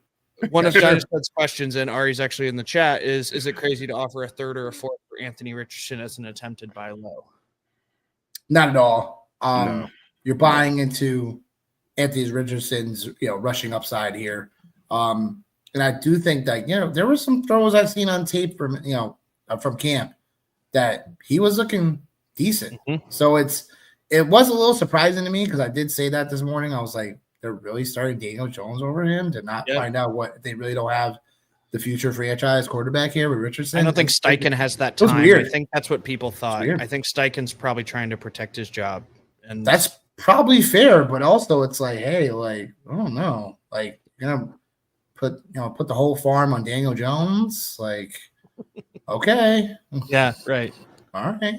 One of Dynasty's questions, and Ari's actually in the chat, is it crazy to offer a 3rd or a 4th for Anthony Richardson as an attempted buy low? Not at all. No. You're buying into Anthony Richardson's, rushing upside here. And I do think that, there were some throws I've seen on tape from camp that he was looking decent. Mm-hmm. So it's it was a little surprising to me because I did say that this morning. I was like, they're really starting Daniel Jones over him to not find out what they really don't have the future franchise quarterback here with Richardson. I don't think Steichen has that It was time. weird. I think that's what people thought. I think Steichen's probably trying to protect his job. And that's probably fair, but also it's like, hey, like, I don't know. Like, you're gonna put the whole farm on Daniel Jones? Like, okay. Yeah, right. All right.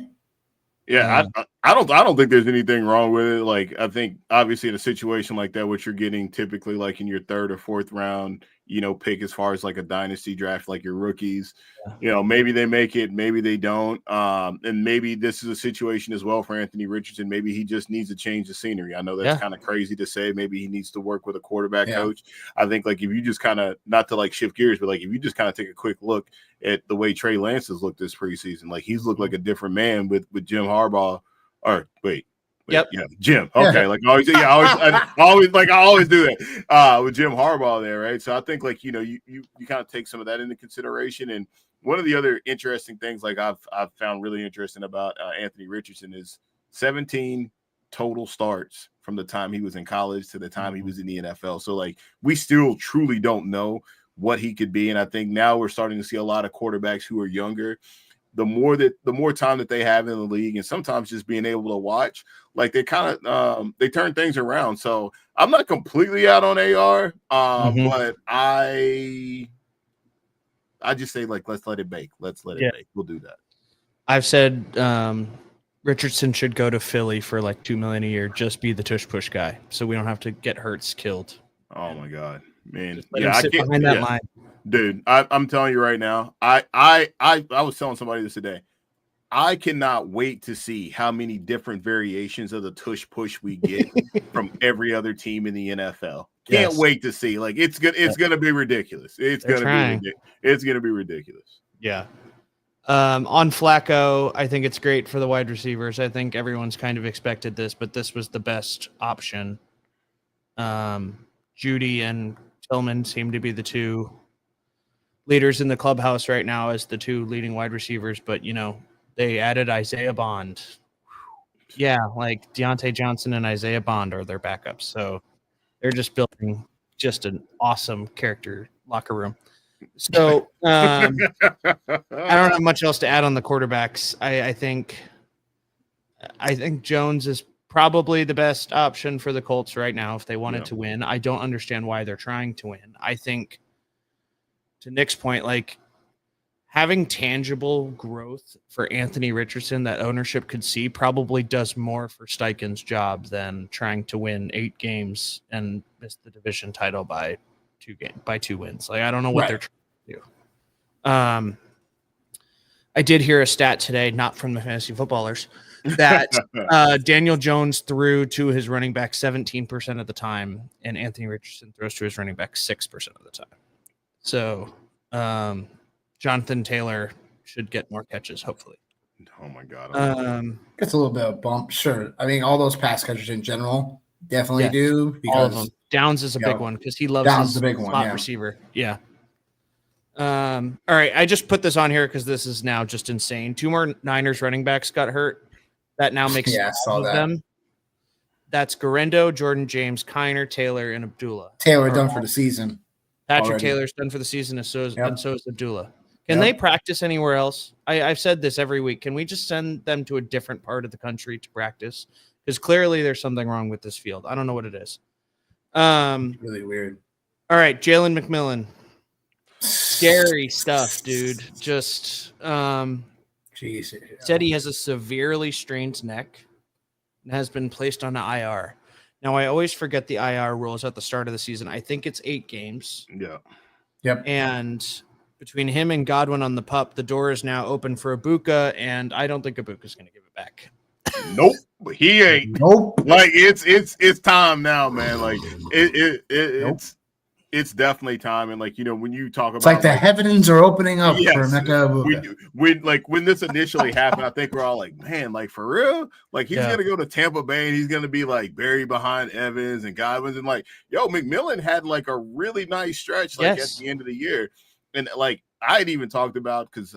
Yeah, I don't think there's anything wrong with it. Like, I think obviously in a situation like that, what you're getting typically like in your third or fourth round, pick as far as like a dynasty draft, like your rookies, maybe they make it, maybe they don't. And maybe this is a situation as well for Anthony Richardson. Maybe he just needs to change the scenery. I know that's kind of crazy to say. Maybe he needs to work with a quarterback coach. I think like if you just kind of, not to like shift gears, but like if you just kind of take a quick look at the way Trey Lance has looked this preseason, like he's looked like a different man with Jim Harbaugh. Or wait, yeah, Jim. Okay, like I always do that with Jim Harbaugh there, right? So I think like you kind of take some of that into consideration. And one of the other interesting things, like I've found really interesting about Anthony Richardson is 17 total starts from the time he was in college to the time he was in the NFL. So like we still truly don't know what he could be, and I think now we're starting to see a lot of quarterbacks who are younger. The more time that they have in the league, and sometimes just being able to watch, like they kind of they turn things around. So I'm not completely out on AR, but I just say like let's let it bake. Let's let it bake. We'll do that. I've said Richardson should go to Philly for like $2 million a year, just be the tush push guy, so we don't have to get Hurts killed. Oh my god, man! I can't behind that line. Dude, I'm telling you right now, I was telling somebody this today. I cannot wait to see how many different variations of the tush push we get from every other team in the NFL. Can't wait to see. Like it's gonna be ridiculous. It's gonna be ridiculous. Yeah. On Flacco, I think it's great for the wide receivers. I think everyone's kind of expected this, but this was the best option. Judy and Tillman seem to be the two leaders in the clubhouse right now as the two leading wide receivers, but they added Isaiah Bond. Yeah, like Deontay Johnson and Isaiah Bond are their backups. So they're just building just an awesome character locker room. So I don't have much else to add on the quarterbacks. I think Jones is probably the best option for the Colts right now if they wanted to win. I don't understand why they're trying to win. I think, to Nick's point, like having tangible growth for Anthony Richardson that ownership could see probably does more for Steichen's job than trying to win 8 games and miss the division title by 2 wins. Like, I don't know what they're trying to do. I did hear a stat today, not from the fantasy footballers, that Daniel Jones threw to his running back 17% of the time, and Anthony Richardson throws to his running back 6% of the time. So Jonathan Taylor should get more catches, hopefully. Oh my God. Gets a little bit of a bump. Sure. I mean, all those pass catchers in general definitely do. Because, all of them. Downs is a big one because he loves his slot receiver. Yeah. All right. I just put this on here because this is now just insane. 2 more Niners running backs got hurt. That now makes all of them. That's Garendo, Jordan James, Kiner, Taylor, and Abdullah. Taylor done for the season. Patrick Taylor's done for the season, and so is Abdullah. Can they practice anywhere else? I've said this every week. Can we just send them to a different part of the country to practice? Because clearly there's something wrong with this field. I don't know what it is. Really weird. All right, Jalen McMillan. Scary stuff, dude. Just said he has a severely strained neck and has been placed on an IR. Now, I always forget the IR rules at the start of the season. I think it's 8 games. Yeah. Yep. And between him and Godwin on the pup, the door is now open for Ibuka, and I don't think Ibuka's going to give it back. Nope. He ain't. Nope. Like it's time now, man. Like it's definitely time. And like, when you talk about it's like the heavens are opening up for Emeka Ibuka. When this initially happened, I think we're all like, man, like for real? Like he's gonna go to Tampa Bay and he's gonna be like buried behind Evans and Godwin, and like, McMillan had like a really nice stretch at the end of the year. And like I'd even talked about, because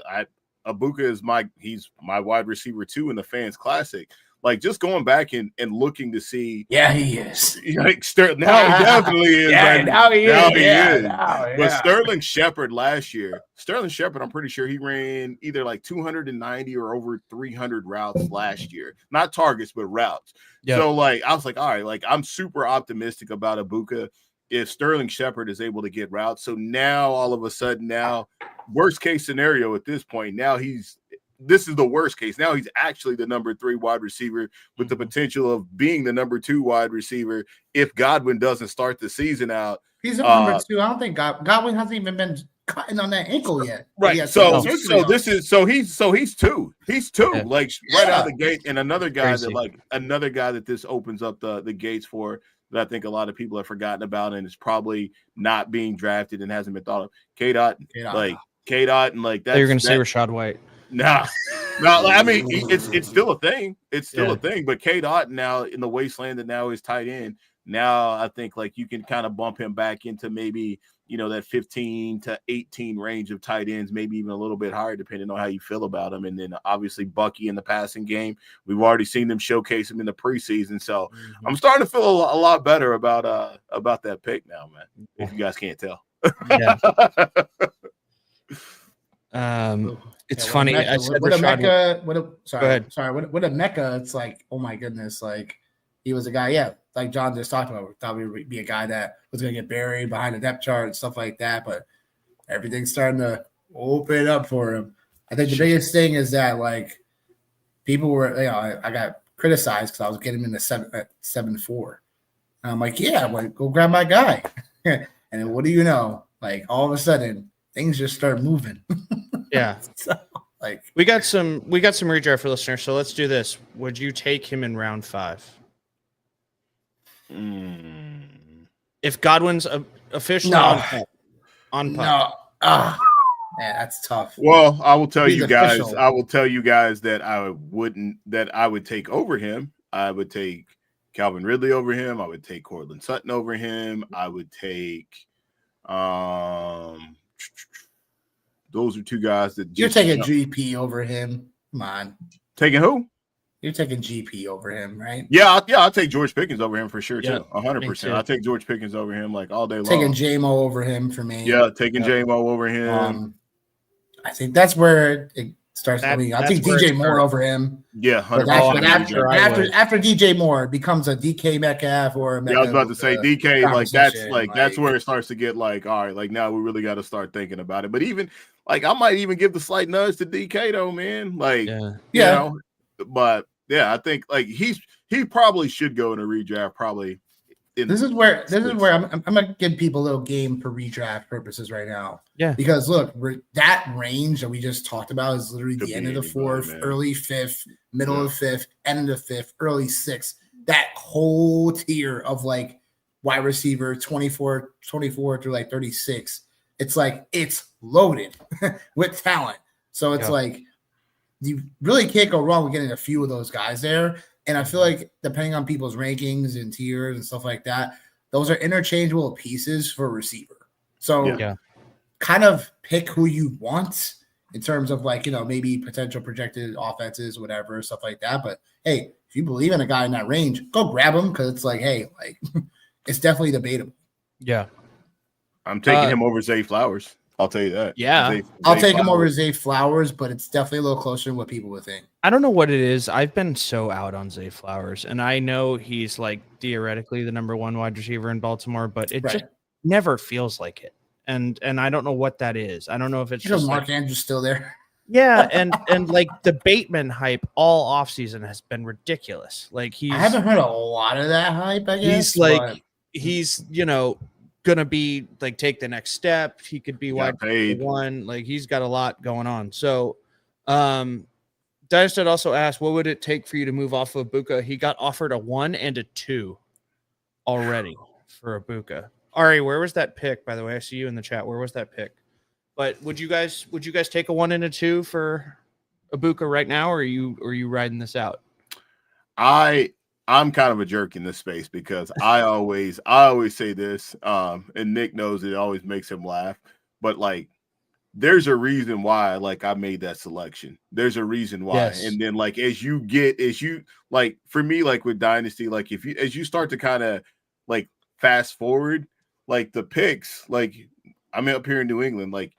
Ibuka is he's my wide receiver too in the Fans Classic. like just going back and looking to see. Yeah, he is. Like now he definitely is. Yeah, like, now he now is. he Yeah, is. now, But yeah. Sterling Shepard last year, I'm pretty sure he ran either like 290 or over 300 routes last year. Not targets, but routes. Yep. So like I was like, all right, like I'm super optimistic about Ibuka if Sterling Shepard is able to get routes. So now all of a sudden, now worst case scenario at this point, now this is the worst case. Now he's actually the number 3 wide receiver with the potential of being the number 2 wide receiver if Godwin doesn't start the season out. He's at number 2. I don't think Godwin hasn't even been cutting on that ankle yet. Right. So he's 2. He's 2, Yeah. like right out of the gate. And another guy Crazy. that this opens up the gates for that I think a lot of people have forgotten about and is probably not being drafted and hasn't been thought of. K-Dot, and like that. You're going to say Rashad White. No. I mean, it's still a thing. It's still a thing. But K-Dot now in the wasteland that now is tight end. Now I think like you can kind of bump him back into maybe, that 15 to 18 range of tight ends, maybe even a little bit higher, depending on how you feel about him. And then obviously Bucky in the passing game. We've already seen them showcase him in the preseason. So I'm starting to feel a lot better about that pick now, man. If you guys can't tell. Yeah. It's funny. I said with a Rashad Mecca, with a Mecca, it's like, oh my goodness, like he was a guy, like John just talked about. We thought we would be a guy that was going to get buried behind the depth chart and stuff like that, but everything's starting to open up for him. I think the biggest thing is that like people were, I got criticized because I was getting him in the 7.4, and I'm like, yeah, go grab my guy, and then what do you know? Like all of a sudden, things just start moving. Yeah. So, like we got some redraft for listeners, so let's do this. Would you take him in round 5? If Godwin's officially on pup. No. Man, that's tough. Well, I will tell He's you guys. official. I will tell you guys that I would take over him. I would take Calvin Ridley over him. I would take Cortland Sutton over him. I would take. Those are 2 guys that You're taking GP over him. Come on. Taking who? You're taking GP over him, right? Yeah, I'll take George Pickens over him for sure Yeah, too. 100%. I'll take George Pickens over him like all day long. Taking JMO over him for me. Yeah, taking JMO over him. I think that's where it starts. I'll take DJ Moore over him. Yeah, 100%. After DJ Moore becomes a DK Metcalf or I was about to say DK, that's where it starts to get like, all right, like now we really got to start thinking about it. But even like I might even give the slight nudge to DK though, man. Like, but yeah, I think like he probably should go in a redraft. Probably. This is where I'm gonna give people a little game for redraft purposes right now. Yeah, because look, that range that we just talked about is literally the end of the 4th, early 5th, middle of 5th, end of the 5th, early 6th. That whole tier of like wide receiver 24 through like 36. It's like it's loaded with talent. So it's like you really can't go wrong with getting a few of those guys there. And I feel like depending on people's rankings and tiers and stuff like that, those are interchangeable pieces for a receiver. So kind of pick who you want in terms of like, maybe potential projected offenses, whatever, stuff like that. But hey, if you believe in a guy in that range, go grab him because it's like, hey, like it's definitely debatable. Yeah. I'm taking him over Zay Flowers. I'll tell you that. Yeah. I'll take him over Zay Flowers, but it's definitely a little closer than what people would think. I don't know what it is. I've been so out on Zay Flowers, and I know he's like theoretically the number 1 wide receiver in Baltimore, but it just never feels like it. And I don't know what that is. I don't know if it's just Mark Andrews still there. Yeah, and like the Bateman hype all offseason has been ridiculous. Like I haven't heard a lot of that hype, I guess. He's gonna be like take the next step. He could be wide 1. Like he's got a lot going on. So Dynasted also asked, what would it take for you to move off of Ibuka? He got offered a 1 and a 2 already for Ibuka. Ari, where was that pick, by the way? I see you in the chat. Where was that pick? But would you guys take a 1 and a 2 for Ibuka right now, or are you riding this out? I'm kind of a jerk in this space because I always say this, and Nick knows it always makes him laugh. But like there's a reason why like I made that selection. There's a reason why. Yes. And then like as you like for me, like with Dynasty, like if you as you start to kind of like fast forward, like the picks, like I'm up here in New England, like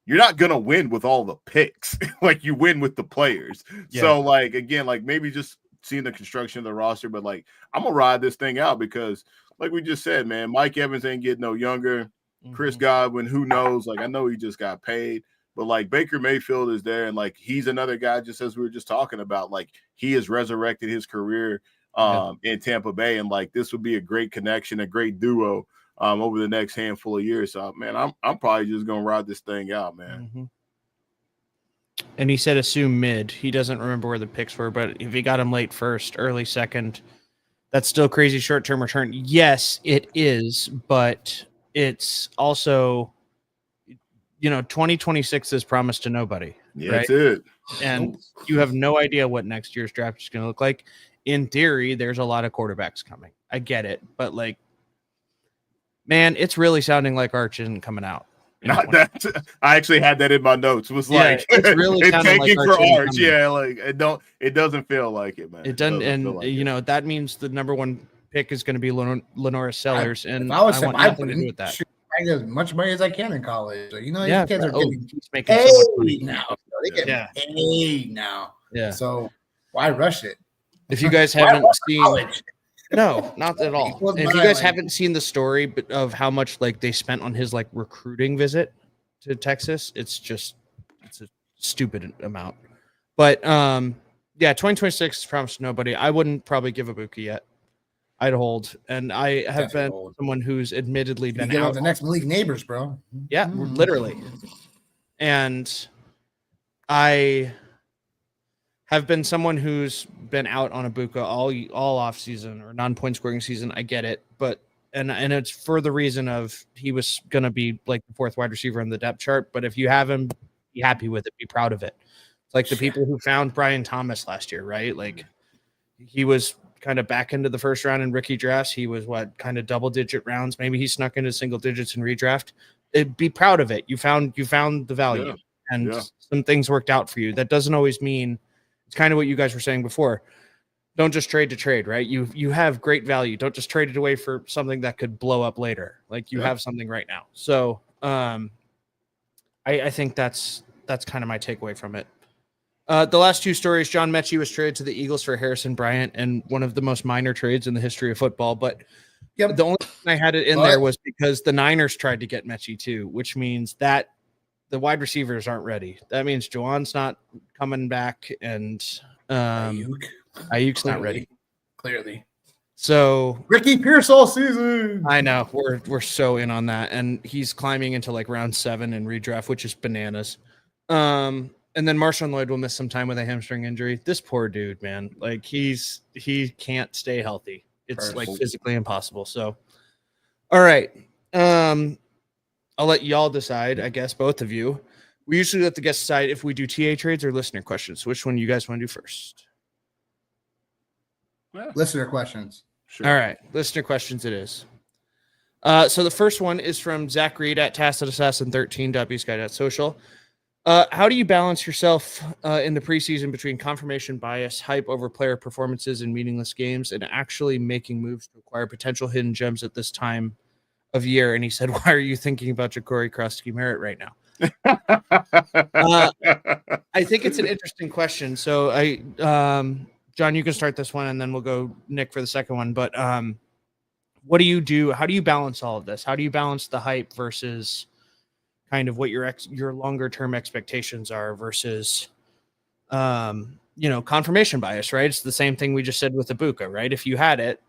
you're not gonna win with all the picks, like you win with the players. Yeah. So like again, like maybe just seeing the construction of the roster, but like I'm gonna ride this thing out because like we just said, man, Mike Evans ain't getting no younger. Chris Godwin, who knows? Like I know he just got paid, but like Baker Mayfield is there, and like he's another guy, just as we were just talking about, like he has resurrected his career in Tampa Bay, and like this would be a great connection, a great duo over the next handful of years. So man, I'm probably just gonna ride this thing out, man. And he said assume mid. He doesn't remember where the picks were, but if he got him late first, early second, that's still crazy short-term return. Yes, it is, but it's also, 2026 is promised to nobody. Yeah, right? That's it. And you have no idea what next year's draft is going to look like. In theory, there's a lot of quarterbacks coming. I get it, but like, man, it's really sounding like Arch isn't coming out. Not that I actually had that in my notes. It was like it's really it's sounding tanking like for Arch Arch. Yeah, like it doesn't feel like it, man. It doesn't, and feel like it. that means the number one pick is going to be Lenora Sellers, and if I was want him, I nothing to do with that. I get as much money as I can in college. These kids are getting he's making so much money now. They get paid now. Yeah. So why rush it? If you guys haven't seen, college? No, not at all. If you guys haven't seen the story of how much like they spent on his like recruiting visit to Texas, it's a stupid amount. But 2026 is promised to nobody. I wouldn't probably give Ibuka yet. I'd hold, and I have been someone who's admittedly been out. out. The next Malik Neighbors, bro. Yeah, literally. And I have been someone who's been out on Ibuka all off season or non-point scoring season. I get it, but and it's for the reason of he was going to be like the fourth wide receiver on the depth chart. But if you have him, be happy with it. Be proud of it. It's like the people who found Brian Thomas last year, right? Like he was kind of back into the first round in rookie drafts. He was kind of double-digit rounds. Maybe he snuck into single digits in redraft. Be proud of it. You found the value, and some things worked out for you. That doesn't always mean. It's kind of what you guys were saying before. Don't just trade to trade, right? You have great value. Don't just trade it away for something that could blow up later. Like you have something right now. So I think that's kind of my takeaway from it. The last two stories, John Mechie was traded to the Eagles for Harrison Bryant, and one of the most minor trades in the history of football. But the only reason I had it in there was because the Niners tried to get Mechie too, which means that the wide receivers aren't ready. That means Juwan's not coming back, and Ayuk's not ready. Clearly. So Ricky Pierce all season. I know we're so in on that, and he's climbing into like round 7 in redraft, which is bananas. And then Marshawn Lloyd will miss some time with a hamstring injury. This poor dude, man, like he can't stay healthy. It's like physically impossible. So, all right. I'll let y'all decide, I guess, both of you. We usually let the guests decide if we do TA trades or listener questions. Which one you guys want to do first? Listener questions. Sure. All right. Listener questions it is. So the first one is from Zach Reed at TacitAssassin13.bsky.social. How do you balance yourself in the preseason between confirmation bias, hype over player performances in meaningless games, and actually making moves to acquire potential hidden gems at this time of year? And he said, why are you thinking about Ja'Cory Krusty-Merritt right now? I think it's an interesting question. So John, you can start this one, and then we'll go Nick for the second one. But what do you do? How do you balance all of this? How do you balance the hype versus kind of what your longer term expectations are versus, confirmation bias, right? It's the same thing we just said with Ibuka, right? If you had it,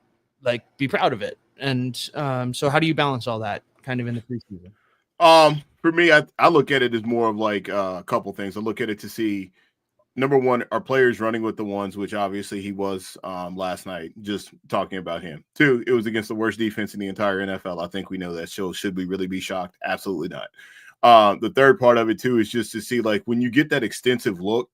like, be proud of it. And so how do you balance all that kind of in the preseason? For me, I look at it as more of like a couple things. I look at it to see, number one, are players running with the ones, which obviously he was last night, just talking about him. 2, it was against the worst defense in the entire NFL. I think we know that. So should we really be shocked? Absolutely not. The third part of it, too, is just to see, like, when you get that extensive look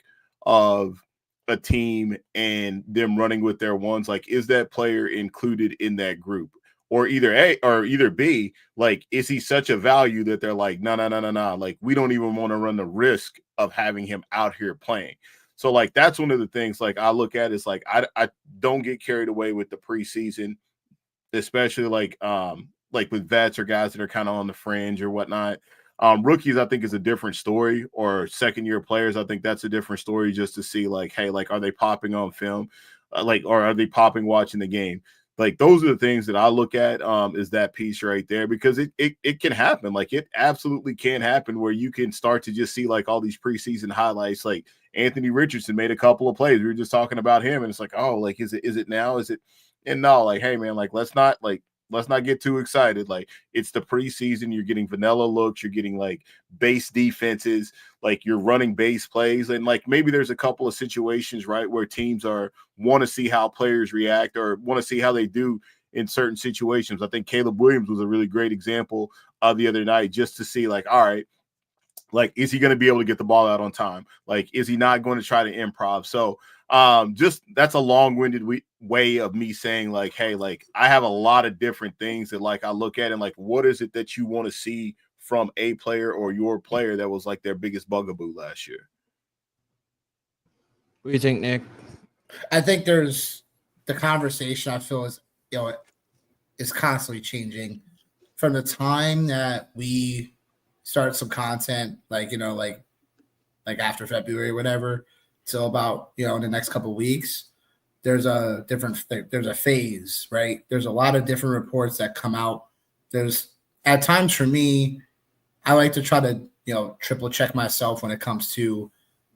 of a team and them running with their ones, like, is that player included in that group? or either A or either B, like, is he such a value that they're like, no, like, we don't even want to run the risk of having him out here playing. So, like, that's one of the things, like, I look at is, like, I don't get carried away with the preseason, especially like with vets or guys that are kind of on the fringe or whatnot. Rookies, I think, is a different story, or second-year players. I think that's a different story, just to see, like, hey, like, are they popping on film? Or are they popping watching the game? Like, those are the things that I look at, is that piece right there, because it can happen. Like, it absolutely can happen where you can start to just see, like, all these preseason highlights. Like, Anthony Richardson made a couple of plays. We were just talking about him, and it's like, oh, like, is it now? Is it? And no, like, hey, man, like, let's not get too excited. Like, it's the preseason. You're getting vanilla looks. You're getting, like, base defenses. Like, you're running base plays. And, like, maybe there's a couple of situations, right, where teams want to see how players react or want to see how they do in certain situations. I think Caleb Williams was a really great example the other night, just to see, like, all right, like, is he going to be able to get the ball out on time? Like, is he not going to try to improv? So, just that's a long-winded way of me saying, like, hey, like, I have a lot of different things that, like, I look at and, like, what is it that you want to see from a player or your player that was, like, their biggest bugaboo last year? What do you think, Nick? I think there's the conversation, I feel, is constantly changing from the time that we start some content, like, like after February or whatever, till about, in the next couple of weeks. There's a phase, right? There's a lot of different reports that come out. There's, at times for me, I like to try to, triple check myself when it comes to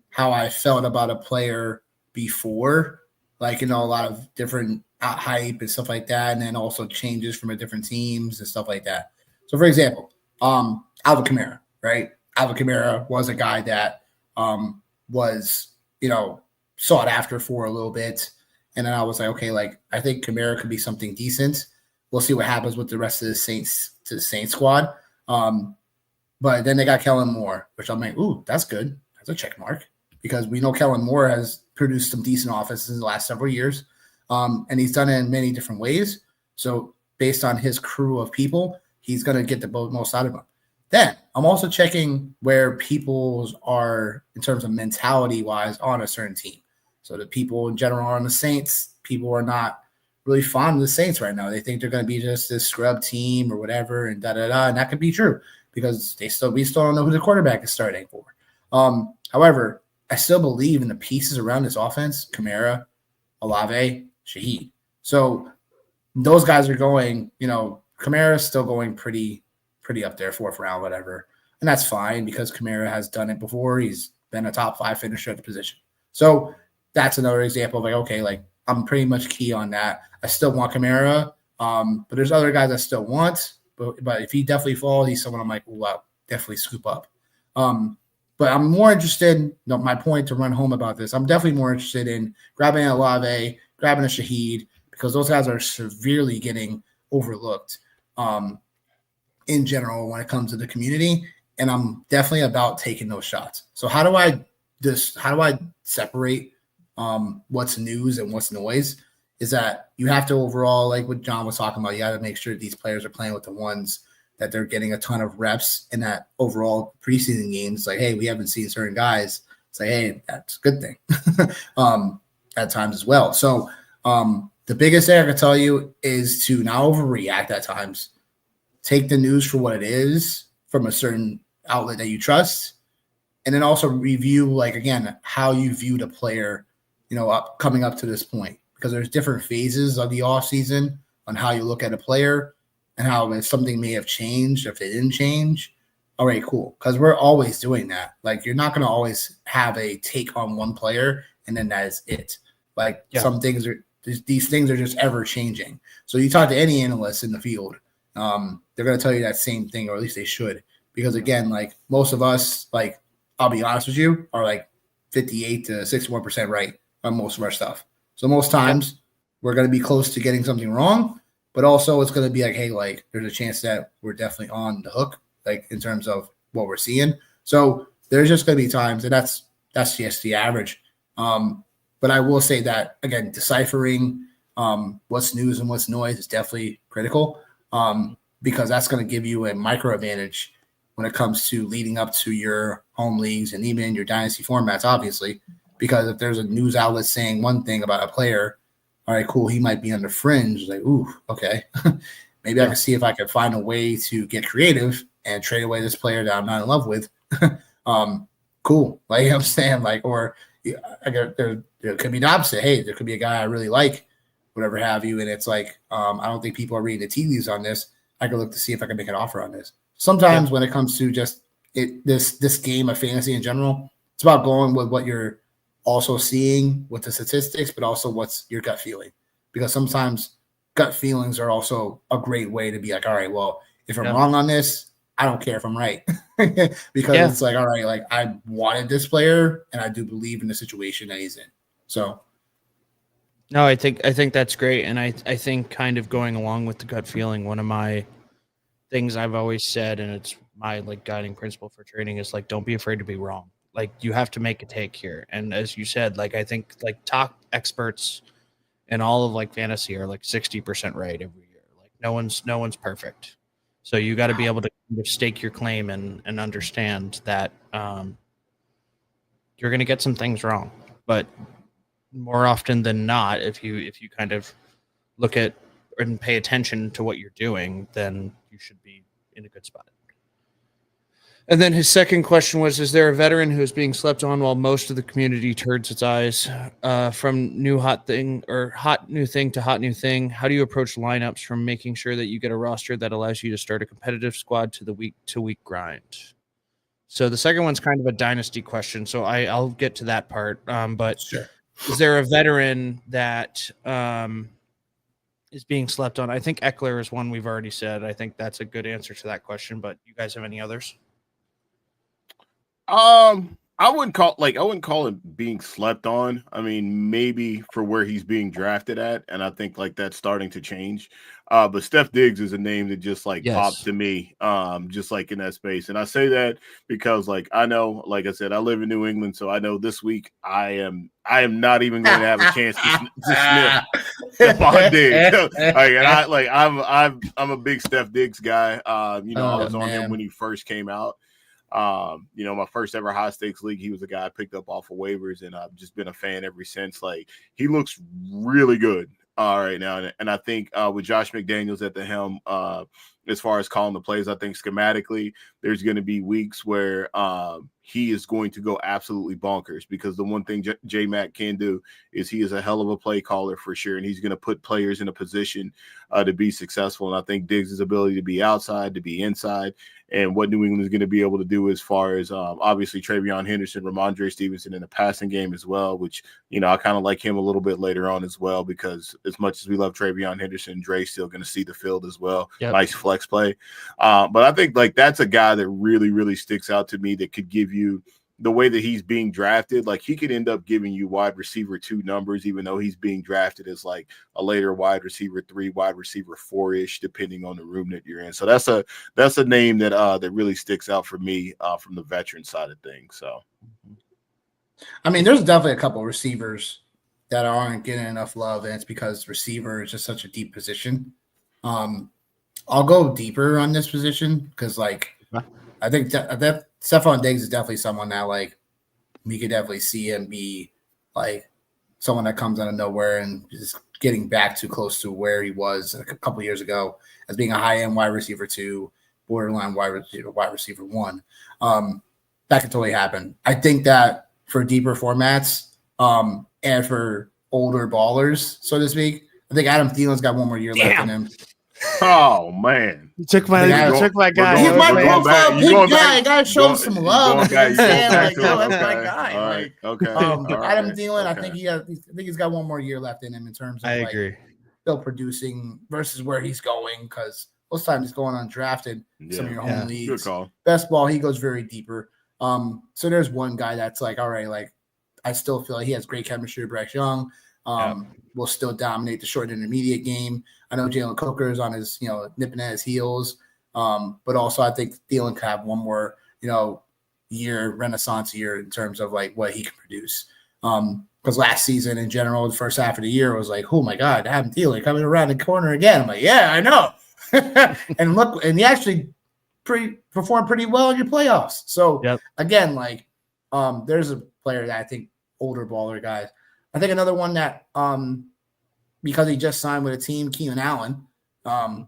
how I felt about a player before, like, a lot of different hype and stuff like that. And then also changes from different teams and stuff like that. So, for example, Alvin Kamara, right? Alvin Kamara was a guy that was, sought after for a little bit. And then I was like, okay, like, I think Kamara could be something decent. We'll see what happens with the rest of the Saints squad. But then they got Kellen Moore, which I'm like, ooh, that's good. That's a check mark, because we know Kellen Moore has produced some decent offenses in the last several years. And he's done it in many different ways. So based on his crew of people, he's going to get the most out of them. Then I'm also checking where people are in terms of mentality-wise on a certain team. So the people in general are on the Saints. People are not really fond of the Saints right now. They think they're going to be just this scrub team or whatever, and da-da-da. And that could be true, because we still don't know who the quarterback is starting for. However, I still believe in the pieces around this offense: Kamara, Olave, Shaheed. So those guys are going, Kamara's still going pretty up there, 4th round, whatever. And that's fine, because Kamara has done it before. He's been a top 5 finisher at the position. So that's another example of, like, okay, like, I'm pretty much key on that. I still want Kamara, but there's other guys I still want. But if he definitely falls, he's someone I'm like, ooh, I'll definitely scoop up. But I'm more interested, my point to run home about this, I'm definitely more interested in grabbing a Olave, grabbing a Shaheed, because those guys are severely getting overlooked in general when it comes to the community. And I'm definitely about taking those shots. So how do I separate what's news and what's noise? Is that you have to overall, like what John was talking about, you got to make sure these players are playing with the ones that they're getting a ton of reps in that overall preseason games. Like, hey, we haven't seen certain guys. It's like, hey, that's a good thing at times as well. So the biggest thing I can tell you is to not overreact at times. Take the news for what it is from a certain outlet that you trust, and then also review, like, again, how you viewed a player, coming up to this point, because there's different phases of the offseason on how you look at a player and how, if something may have changed, if they didn't change. All right, cool. Because we're always doing that. Like, you're not going to always have a take on one player and then that is it. Like, some things these things are just ever changing. So you talk to any analyst in the field, they're going to tell you that same thing, or at least they should. Because again, like, most of us, like, I'll be honest with you, are like 58 to 61% right on most of our stuff. So most times we're going to be close to getting something wrong, but also it's going to be like, hey, like, there's a chance that we're definitely on the hook, like, in terms of what we're seeing. So there's just going to be times, and that's just the average. But I will say that, again, deciphering what's news and what's noise is definitely critical, because that's going to give you a micro advantage when it comes to leading up to your home leagues and even your dynasty formats, obviously, because if there's a news outlet saying one thing about a player, all right, cool, he might be on the fringe. Like, ooh, okay. Maybe I can see if I can find a way to get creative and trade away this player that I'm not in love with. Cool. Like, you know what I'm saying? Like, or there could be the opposite. Hey, there could be a guy I really like, whatever have you. And it's like, I don't think people are reading the tea leaves on this. I could look to see if I can make an offer on this. Sometimes when it comes to just this game of fantasy in general, it's about going with what you're also seeing with the statistics, but also what's your gut feeling. Because sometimes gut feelings are also a great way to be like, all right, well, if I'm wrong on this, I don't care if I'm right. Because it's like, all right, like I wanted this player and I do believe in the situation that he's in. So no, I think that's great. And I think kind of going along with the gut feeling, one of my things I've always said, and it's my like guiding principle for trading, is like, don't be afraid to be wrong. Like, you have to make a take here. And as you said, like, I think like top experts in all of like fantasy are like 60% right every year. Like no one's perfect. So you got to be able to kind of stake your claim and understand that you're going to get some things wrong, but more often than not, if you kind of look at and pay attention to what you're doing, then you should be in a good spot. And then his second question was, is there a veteran who is being slept on while most of the community turns its eyes from hot new thing to hot new thing? How do you approach lineups from making sure that you get a roster that allows you to start a competitive squad to the week-to-week grind? So the second one's kind of a dynasty question, so I'll get to that part. But sure. Is there a veteran that is being slept on? I think Eckler is one we've already said. I think that's a good answer to that question, but you guys have any others? I wouldn't call it being slept on. I mean, maybe for where he's being drafted at, and I think like that's starting to change. But Steph Diggs is a name that just like pops to me, just like in that space. And I say that because like I know, like I said, I live in New England, so I know this week I am not even going to have a chance to sniff Stephon Diggs. I'm a big Steph Diggs guy. I was on him when he first came out. My first ever high stakes league, he was a guy I picked up off of waivers, and I've just been a fan ever since. Like, he looks really good right now. And I think with Josh McDaniels at the helm, as far as calling the plays, I think schematically there's going to be weeks where he is going to go absolutely bonkers, because the one thing J-Mac can do is he is a hell of a play caller for sure, and he's going to put players in a position to be successful. And I think Diggs' ability to be outside, to be inside, and what New England is going to be able to do as far as obviously TreVeyon Henderson, Ramondre Stevenson in the passing game as well, which, I kind of like him a little bit later on as well, because as much as we love TreVeyon Henderson, Dre's still going to see the field as well. Yep. Nice flex play. But I think like that's a guy that really, really sticks out to me, that could give you the way that he's being drafted. Like, he could end up giving you wide receiver 2 numbers, even though he's being drafted as like a later wide receiver 3, wide receiver 4-ish, depending on the room that you're in. So that's a name that that really sticks out for me from the veteran side of things. So, I mean, there's definitely a couple of receivers that aren't getting enough love, and it's because receiver is just such a deep position. I'll go deeper on this position because, like, I think that Stephon Diggs is definitely someone that, like, we could definitely see him be, like, someone that comes out of nowhere and is getting back too close to where he was a couple years ago as being a high-end wide receiver 2, borderline wide receiver 1. That could totally happen. I think that for deeper formats and for older ballers, so to speak, I think Adam Thielen's got one more year left in him. Oh man! You took my guy. He's my profile pick guy. I gotta show him some love. That's my guy. Okay. Adam Thielen, I think he's got one more year left in him in terms of agree. Still producing versus where he's going, because most times he's going undrafted. Some of your home leagues. Good call. Best ball, he goes very deeper. So there's one guy that's like, all right, like I still feel like he has great chemistry with Bryce Young. Will still dominate the short and intermediate game. I know Jalen Coker is on his, nipping at his heels. But also I think Thielen could have one more, renaissance year in terms of like what he can produce. because last season in general, the first half of the year was like, oh my God, Adam Thielen coming around the corner again. I'm like, yeah, I know. And look, and he actually performed pretty well in your playoffs. So again, like there's a player that I think older baller guys. I think another one that because he just signed with a team, Keenan Allen,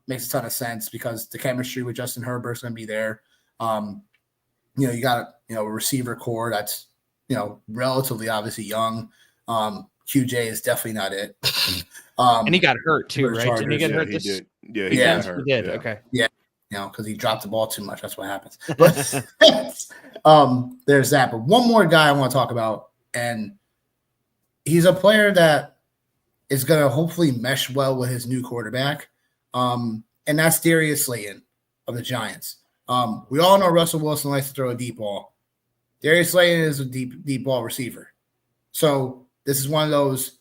makes a ton of sense because the chemistry with Justin Herbert's going to be there. You got a receiver core that's relatively obviously young. QJ is definitely not it. And he got hurt too, right? Chargers, Didn't he get hurt he this? did. Yeah, he got hurt. He did. Yeah. Okay. Yeah, because he dropped the ball too much. That's what happens. But there's that. But one more guy I want to talk about, and he's a player that is going to hopefully mesh well with his new quarterback, and that's Darius Slayton of the Giants. We all know Russell Wilson likes to throw a deep ball. Darius Slayton is a deep ball receiver. So this is one of those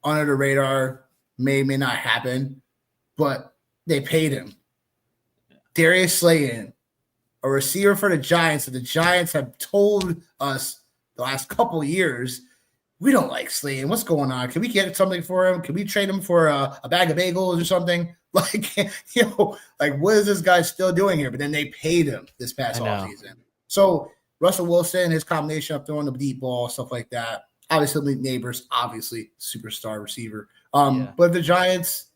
under the radar, may not happen, but they paid him. Darius Slayton, a receiver for the Giants, and the Giants have told us the last couple of years, we don't like Slayton. What's going on? Can we get something for him? Can we trade him for a bag of bagels or something? Like, what is this guy still doing here? But then they paid him this past offseason. So Russell Wilson, his combination of throwing the deep ball, stuff like that. Obviously, Neighbors, obviously, superstar receiver. But the Giants,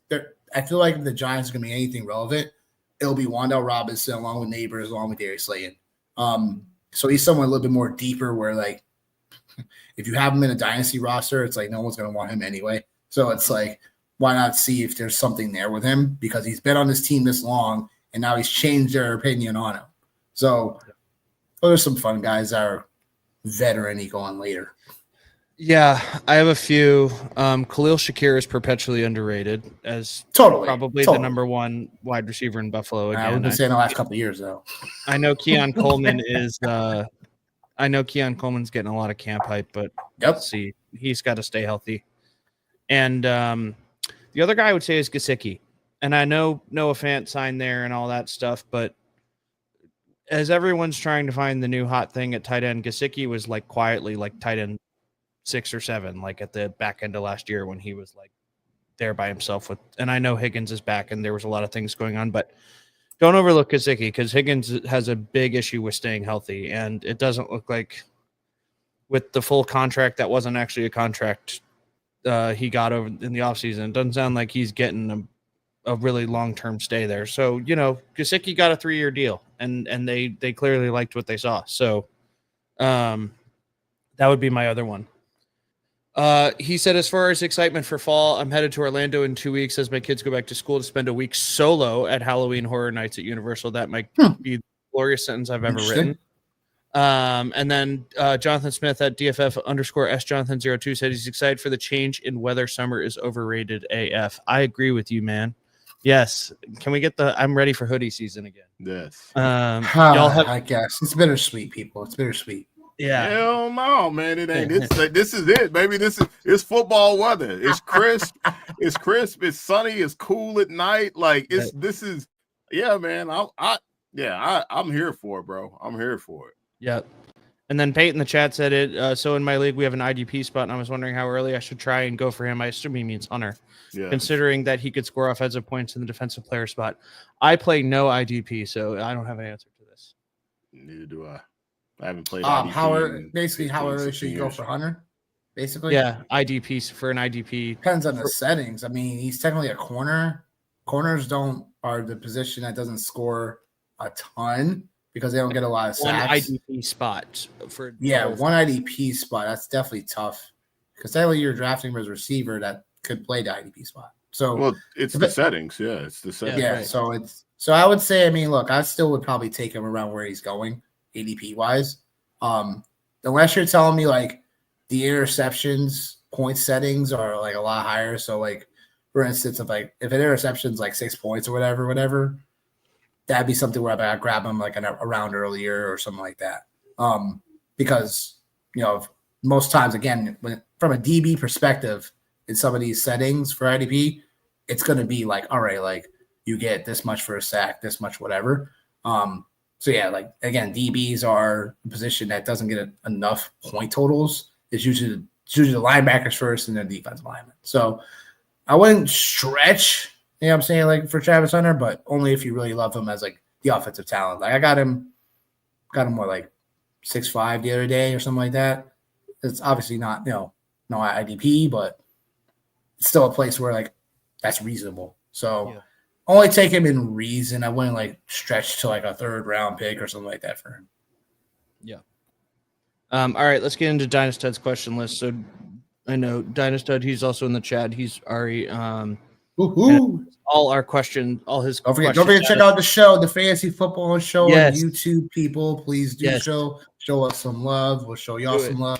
I feel like if the Giants are going to be anything relevant, it'll be Wan'Dale Robinson along with Neighbors, along with Darius Slayton. So he's someone a little bit more deeper where, like, if you have him in a dynasty roster, it's like no one's going to want him anyway. So it's like, why not see if there's something there with him? Because he's been on this team this long, and now he's changed their opinion on him. So those are some fun guys that are veteran-y going later. Yeah, I have a few. Khalil Shakir is perpetually underrated as probably the number one wide receiver in Buffalo. Again, I've been saying the last couple of years, though. I know Keon Coleman is. I know Keon Coleman's getting a lot of camp hype, but let's see, he's got to stay healthy. And the other guy I would say is Gesicki. And I know Noah Fant signed there and all that stuff, but as everyone's trying to find the new hot thing at tight end, Gesicki was like quietly like tight end 6 or 7, like at the back end of last year when he was like there by himself with, and I know Higgins is back and there was a lot of things going on, but don't overlook Gesicki because Higgins has a big issue with staying healthy. And it doesn't look like with the full contract, that wasn't actually a contract he got over in the offseason. It doesn't sound like he's getting a really long-term stay there. So, Gesicki got a 3-year deal and they clearly liked what they saw. So that would be my other one. He said, as far as excitement for fall, I'm headed to Orlando in 2 weeks as my kids go back to school to spend a week solo at Halloween Horror Nights at Universal. That might be the glorious sentence I've ever written. And then Jonathan Smith at DFF_SJonathan02 said he's excited for the change in weather. Summer is overrated AF. I agree with you, man. Yes. Can we get I'm ready for hoodie season again? Yes. Y'all have, I guess it's bittersweet, people. It's bittersweet. Yeah. Hell no, man. It ain't. This is it, baby. It's football weather. It's crisp. It's crisp. It's sunny. It's cool at night. Like yeah, man. I'm here for it, bro. I'm here for it. Yep. And then Peyton in the chat said it. So in my league, we have an IDP spot, and I was wondering how early I should try and go for him. I assume he means Hunter, considering that he could score offensive points in the defensive player spot. I play no IDP, so I don't have an answer to this. Neither do I. I haven't played. How early should you go for Hunter? Basically, yeah, IDP for an IDP depends on the settings. I mean, he's technically a corner. Corners are the position that doesn't score a ton because they don't get a lot of sacks. One IDP spot for one IDP spot. That's definitely tough because technically you're drafting him as a receiver that could play the IDP spot. So it's the settings. Yeah, it's the settings. Yeah, right. So I would say, I mean, look, I still would probably take him around where he's going. ADP wise, unless you're telling me like the interceptions point settings are like a lot higher. So like, for instance, if an interception's like 6 points or whatever, that'd be something where I grab him like a round earlier or something like that. Because most times, again, from a DB perspective, in some of these settings for IDP, it's going to be like, all right, like you get this much for a sack, this much, whatever. So yeah, like again, DBs are a position that doesn't get enough point totals. It's usually it's usually the linebackers first and then defensive linemen. So I wouldn't stretch, you know what I'm saying, like for Travis Hunter, but only if you really love him as like the offensive talent. Like I got him more like 6'5" the other day or something like that. It's obviously not, no IDP, but it's still a place where like that's reasonable. So only take him in reason. I wouldn't like stretch to like a 3rd round pick or something like that for him. Yeah. All right, let's get into Dynastud's question list. So I know Dynastud, he's also in the chat. He's already all our questions, all his Don't forget to check out the show, the Fantasy Football Show on YouTube, people. Please do show us some love. We'll show y'all some love.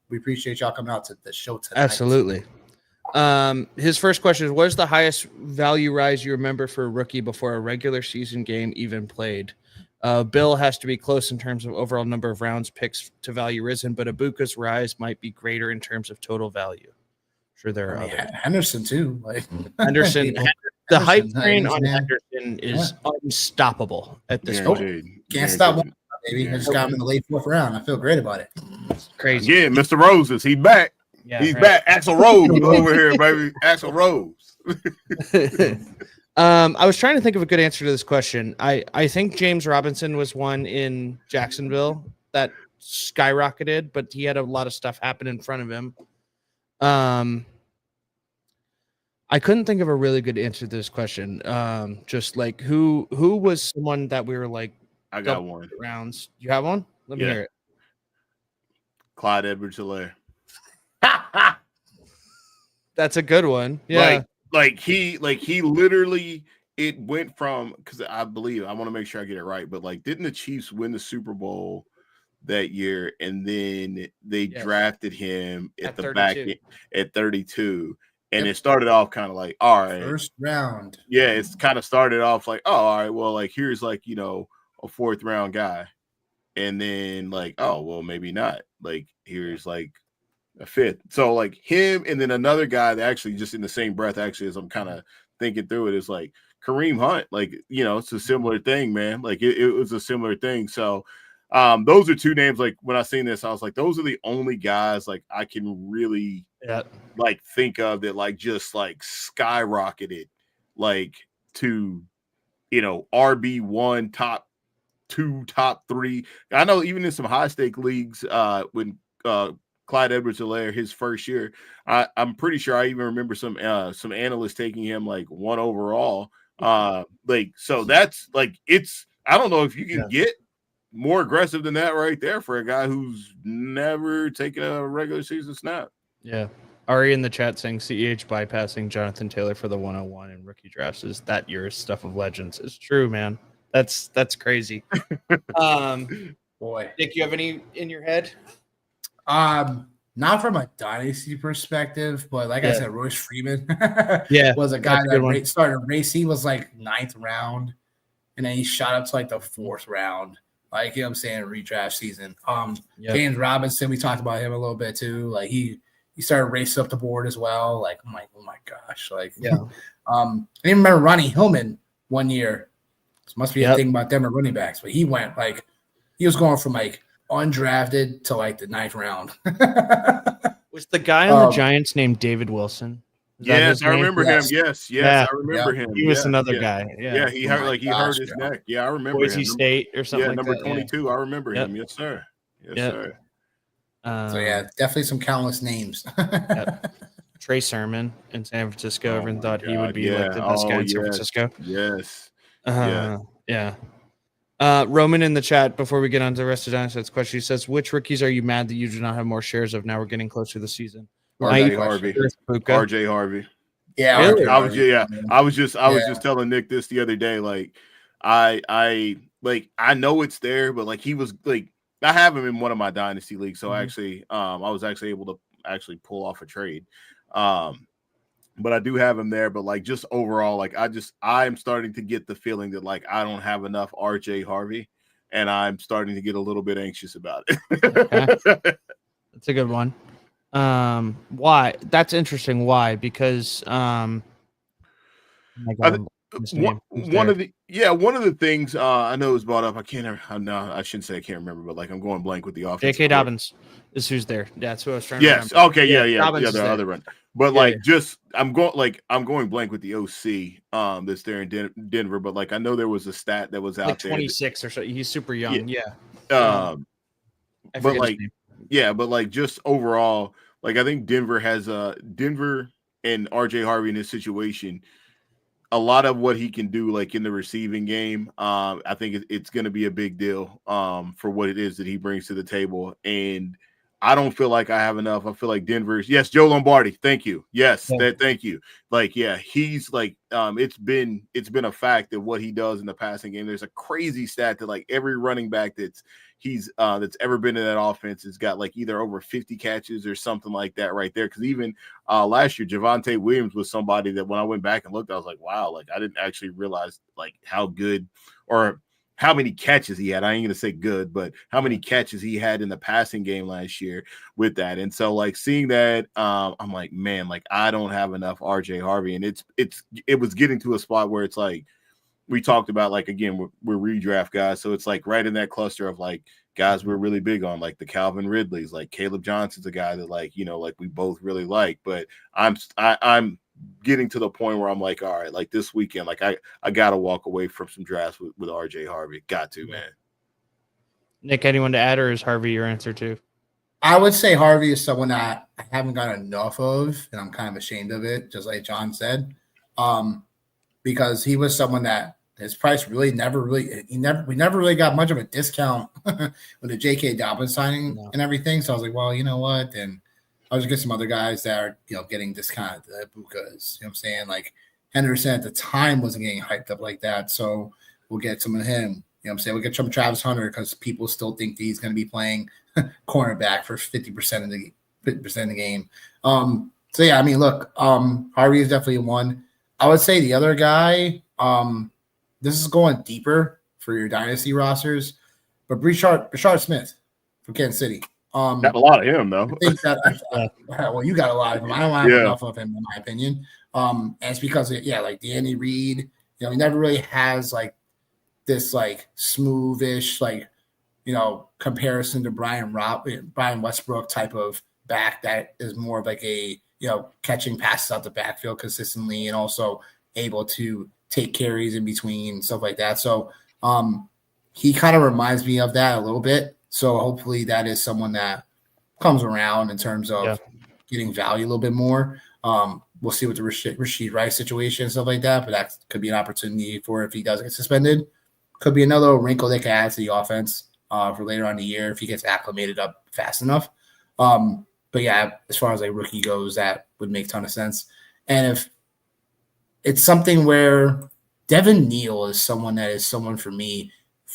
We appreciate y'all coming out to the show tonight. Absolutely. His first question is, what is the highest value rise you remember for a rookie before a regular season game even played? Bill has to be close in terms of overall number of rounds picks to value risen, but Ibuka's rise might be greater in terms of total value. Sure, there are others. Henderson too. Like Henderson. The hype train on Henderson is unstoppable at this point. Can't stop one, baby. I just got him in the late 4th round. I feel great about it. It's crazy. Yeah, Mr. Roses, he's back. Yeah, he's back. Axl Rose over here, baby. Axl Rose. I was trying to think of a good answer to this question. I think James Robinson was one in Jacksonville that skyrocketed, but he had a lot of stuff happen in front of him. I couldn't think of a really good answer to this question. Just like who was someone that we were like, I got one. Rounds. You have one? Let me hear it. Clyde Edwards-Helaire. That's a good one. Yeah. Like he literally, it went from, because I believe, I want to make sure I get it right, but like, didn't the Chiefs win the Super Bowl that year? And then they drafted him at the 32. Back at 32. And it started off kind of like, all right. 1st round. Yeah, it's kind of started off like, oh, all right, well, like here's like, a 4th round guy. And then like, oh, well, maybe not. Like here's like a 5th. So like him and then another guy that actually just in the same breath, actually, as I'm kind of thinking through it, is like Kareem Hunt. Like, it's a similar thing, man. Like it was a similar thing. So those are 2 names. Like when I seen this, I was like, those are the only guys like I can really like think of that like just like skyrocketed like to RB1, top 2, top 3. I know even in some high stake leagues, when Clyde Edwards-Helaire his first year, I'm pretty sure I even remember some analysts taking him like 1 overall. Like so that's like I don't know if you can get more aggressive than that right there for a guy who's never taken a regular season snap. Yeah. Ari in the chat saying CEH bypassing Jonathan Taylor for the 101 in rookie drafts is that year's stuff of legends. It's true, man. That's crazy. Boy. Nick, you have any in your head? Not from a dynasty perspective, but like I said, Royce Freeman was a guy that started a race. He was like 9th round, and then he shot up to like the 4th round. Like, you know what I'm saying, redraft season. James Robinson, we talked about him a little bit too. Like he started racing up the board as well. Like, I'm like, oh my gosh. Like, I even remember Ronnie Hillman one year. This must be a thing about them or running backs, but he went like he was going from like undrafted to like the 9th round. Was the guy on the Giants named David Wilson? Yes, I remember him. Yes, I remember him. He was another guy. Yeah, he hurt his neck. Yeah, I remember Boise him. State or something. Yeah, number 22. I remember him. Yes, sir. Yes, sir. So definitely some countless names. Trey Sermon in San Francisco. Everyone thought he would be like the best guy in San Francisco. Yes. Roman in the chat before we get on to the rest of Dynasty's question, he says, which rookies are you mad that you do not have more shares of now we're getting closer to the season? RJ Harvey. Yeah, really? I was just telling Nick this the other day. Like, I know it's there, but like he was like I have him in one of my dynasty leagues, so actually, I was actually able to actually pull off a trade. But I do have him there. But like just overall, like I'm starting to get the feeling that like I don't have enough RJ Harvey, and I'm starting to get a little bit anxious about it. Okay. That's a good one. Why? That's interesting. Why? Because one of the things I know was brought up. I can't. No, I shouldn't say I can't remember, but like I'm going blank with the offense. J.K. Dobbins is who's there. That's who I was trying to remember. Okay. Yeah. The other run. But I'm going blank with the OC that's there in Denver. But like I know there was a stat that was out there. 26 or so. He's super young. Yeah. But just overall, like I think Denver has Denver and RJ Harvey in this situation. A lot of what he can do, like in the receiving game, I think it's going to be a big deal for what it is that he brings to the table. And I don't feel like I have enough. I feel like Denver's. Yes, Joe Lombardi. Thank you. Yes, thank you. Like, yeah, he's like, it's been a fact that what he does in the passing game. There's a crazy stat that like every running back that's ever been in that offense has got like either over 50 catches or something like that right there. Because even last year, Javonte Williams was somebody that when I went back and looked, I was like, wow, like I didn't actually realize like how good or how many catches he had. I ain't gonna say good, but how many catches he had in the passing game last year with that. And so like seeing that, I'm like, man, like I don't have enough RJ Harvey. And it was getting to a spot where it's like we talked about, like, again, we're redraft guys. So it's like right in that cluster of like guys we're really big on, like the Calvin Ridleys, like Caleb Johnson's a guy that like, you know, like we both really like, but I'm getting to the point where I'm like, all right, like this weekend, like I gotta walk away from some drafts with RJ Harvey. Got to, man. Nick, anyone to add, or is Harvey your answer too? I would say Harvey is someone that I haven't got enough of, and I'm kind of ashamed of it, just like John said, because he was someone that his price we never really got much of a discount with the J.K. Dobbins signing and everything. So I was like, well, you know what, and I was get some other guys that are, you know, getting discounted at Bukas. You know what I'm saying? Like Henderson at the time wasn't getting hyped up like that. So we'll get some of him. You know what I'm saying? We'll get some Travis Hunter because people still think that he's going to be playing cornerback for 50% of the game. So yeah, I mean, look, Harvey is definitely one. I would say the other guy, this is going deeper for your dynasty rosters, but Brashard Smith from Kansas City. Got a lot of him though. I think that well, you got a lot of him. I don't have enough of him in my opinion. And it's because like Danny Reed, you know, he never really has like this like smoothish like, you know, comparison to Brian Westbrook type of back that is more of like a, you know, catching passes out the backfield consistently and also able to take carries in between, stuff like that. So he kind of reminds me of that a little bit. So hopefully that is someone that comes around in terms of getting value a little bit more. We'll see what the Rashid Rice situation and stuff like that, but that could be an opportunity for if he does get suspended. Could be another wrinkle they can add to the offense for later on in the year if he gets acclimated up fast enough. But yeah, as far as like rookie goes, that would make a ton of sense. And if it's something where Devin Neal is someone for me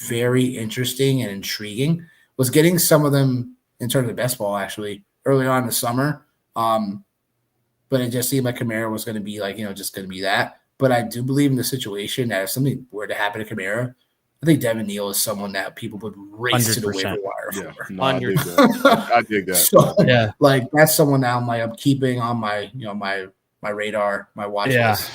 very interesting and intriguing. Was getting some of them in terms of best ball actually early on in the summer. But it just seemed like Kamara was going to be like, you know, just going to be that. But I do believe in the situation that if something were to happen to Kamara, I think Devin Neal is someone that people would race 100%. To the waiver wire for. No, I dig that. So, like that's someone that I'm keeping on my, you know, my radar, my watch list,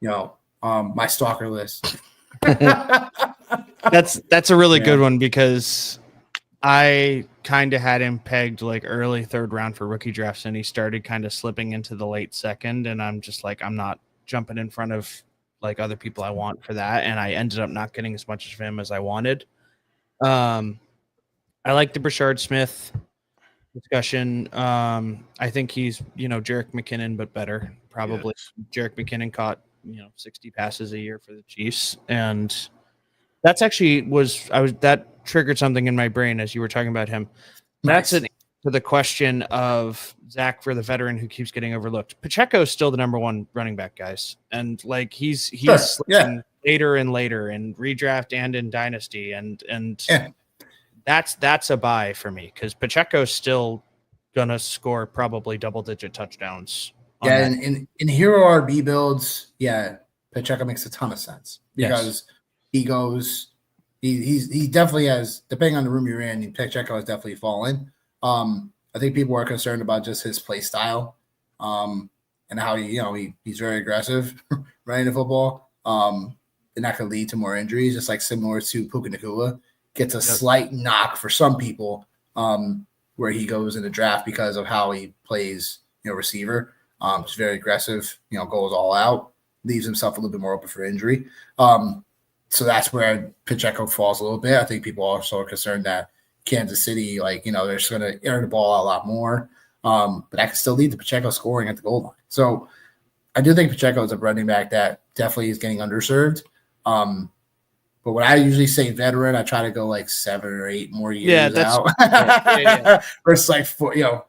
you know, my stalker list. That's a really good one because I kind of had him pegged like early third round for rookie drafts, and he started kind of slipping into the late second. And I'm just like, I'm not jumping in front of like other people I want for that. And I ended up not getting as much of him as I wanted. I like the Brashard Smith discussion. I think he's, you know, Jerick McKinnon, but better. Probably Jerick McKinnon caught, you know, 60 passes a year for the Chiefs. And that's actually that triggered something in my brain as you were talking about him. That's an answer to the question of Zach for the veteran who keeps getting overlooked. Pacheco is still the number one running back, guys. And like he's slipping later and later in redraft and in dynasty. And that's a buy for me because Pacheco's still gonna score probably double-digit touchdowns. Yeah, in hero RB builds, Pacheco makes a ton of sense because he definitely has, depending on the room you're in, Pacheco has definitely fallen. I think people are concerned about just his play style and how he's very aggressive running the football. And that could lead to more injuries, just like similar to Puka Nacua. Gets a slight knock for some people where he goes in the draft because of how he plays, receiver. He's very aggressive, goes all out, leaves himself a little bit more open for injury. So that's where Pacheco falls a little bit. I think people also are concerned that Kansas City, they're just going to air the ball out a lot more. But that could still lead to Pacheco scoring at the goal line. So I do think Pacheco is a running back that definitely is getting underserved. But when I usually say veteran, I try to go like 7 or 8 more years out. Versus like 4,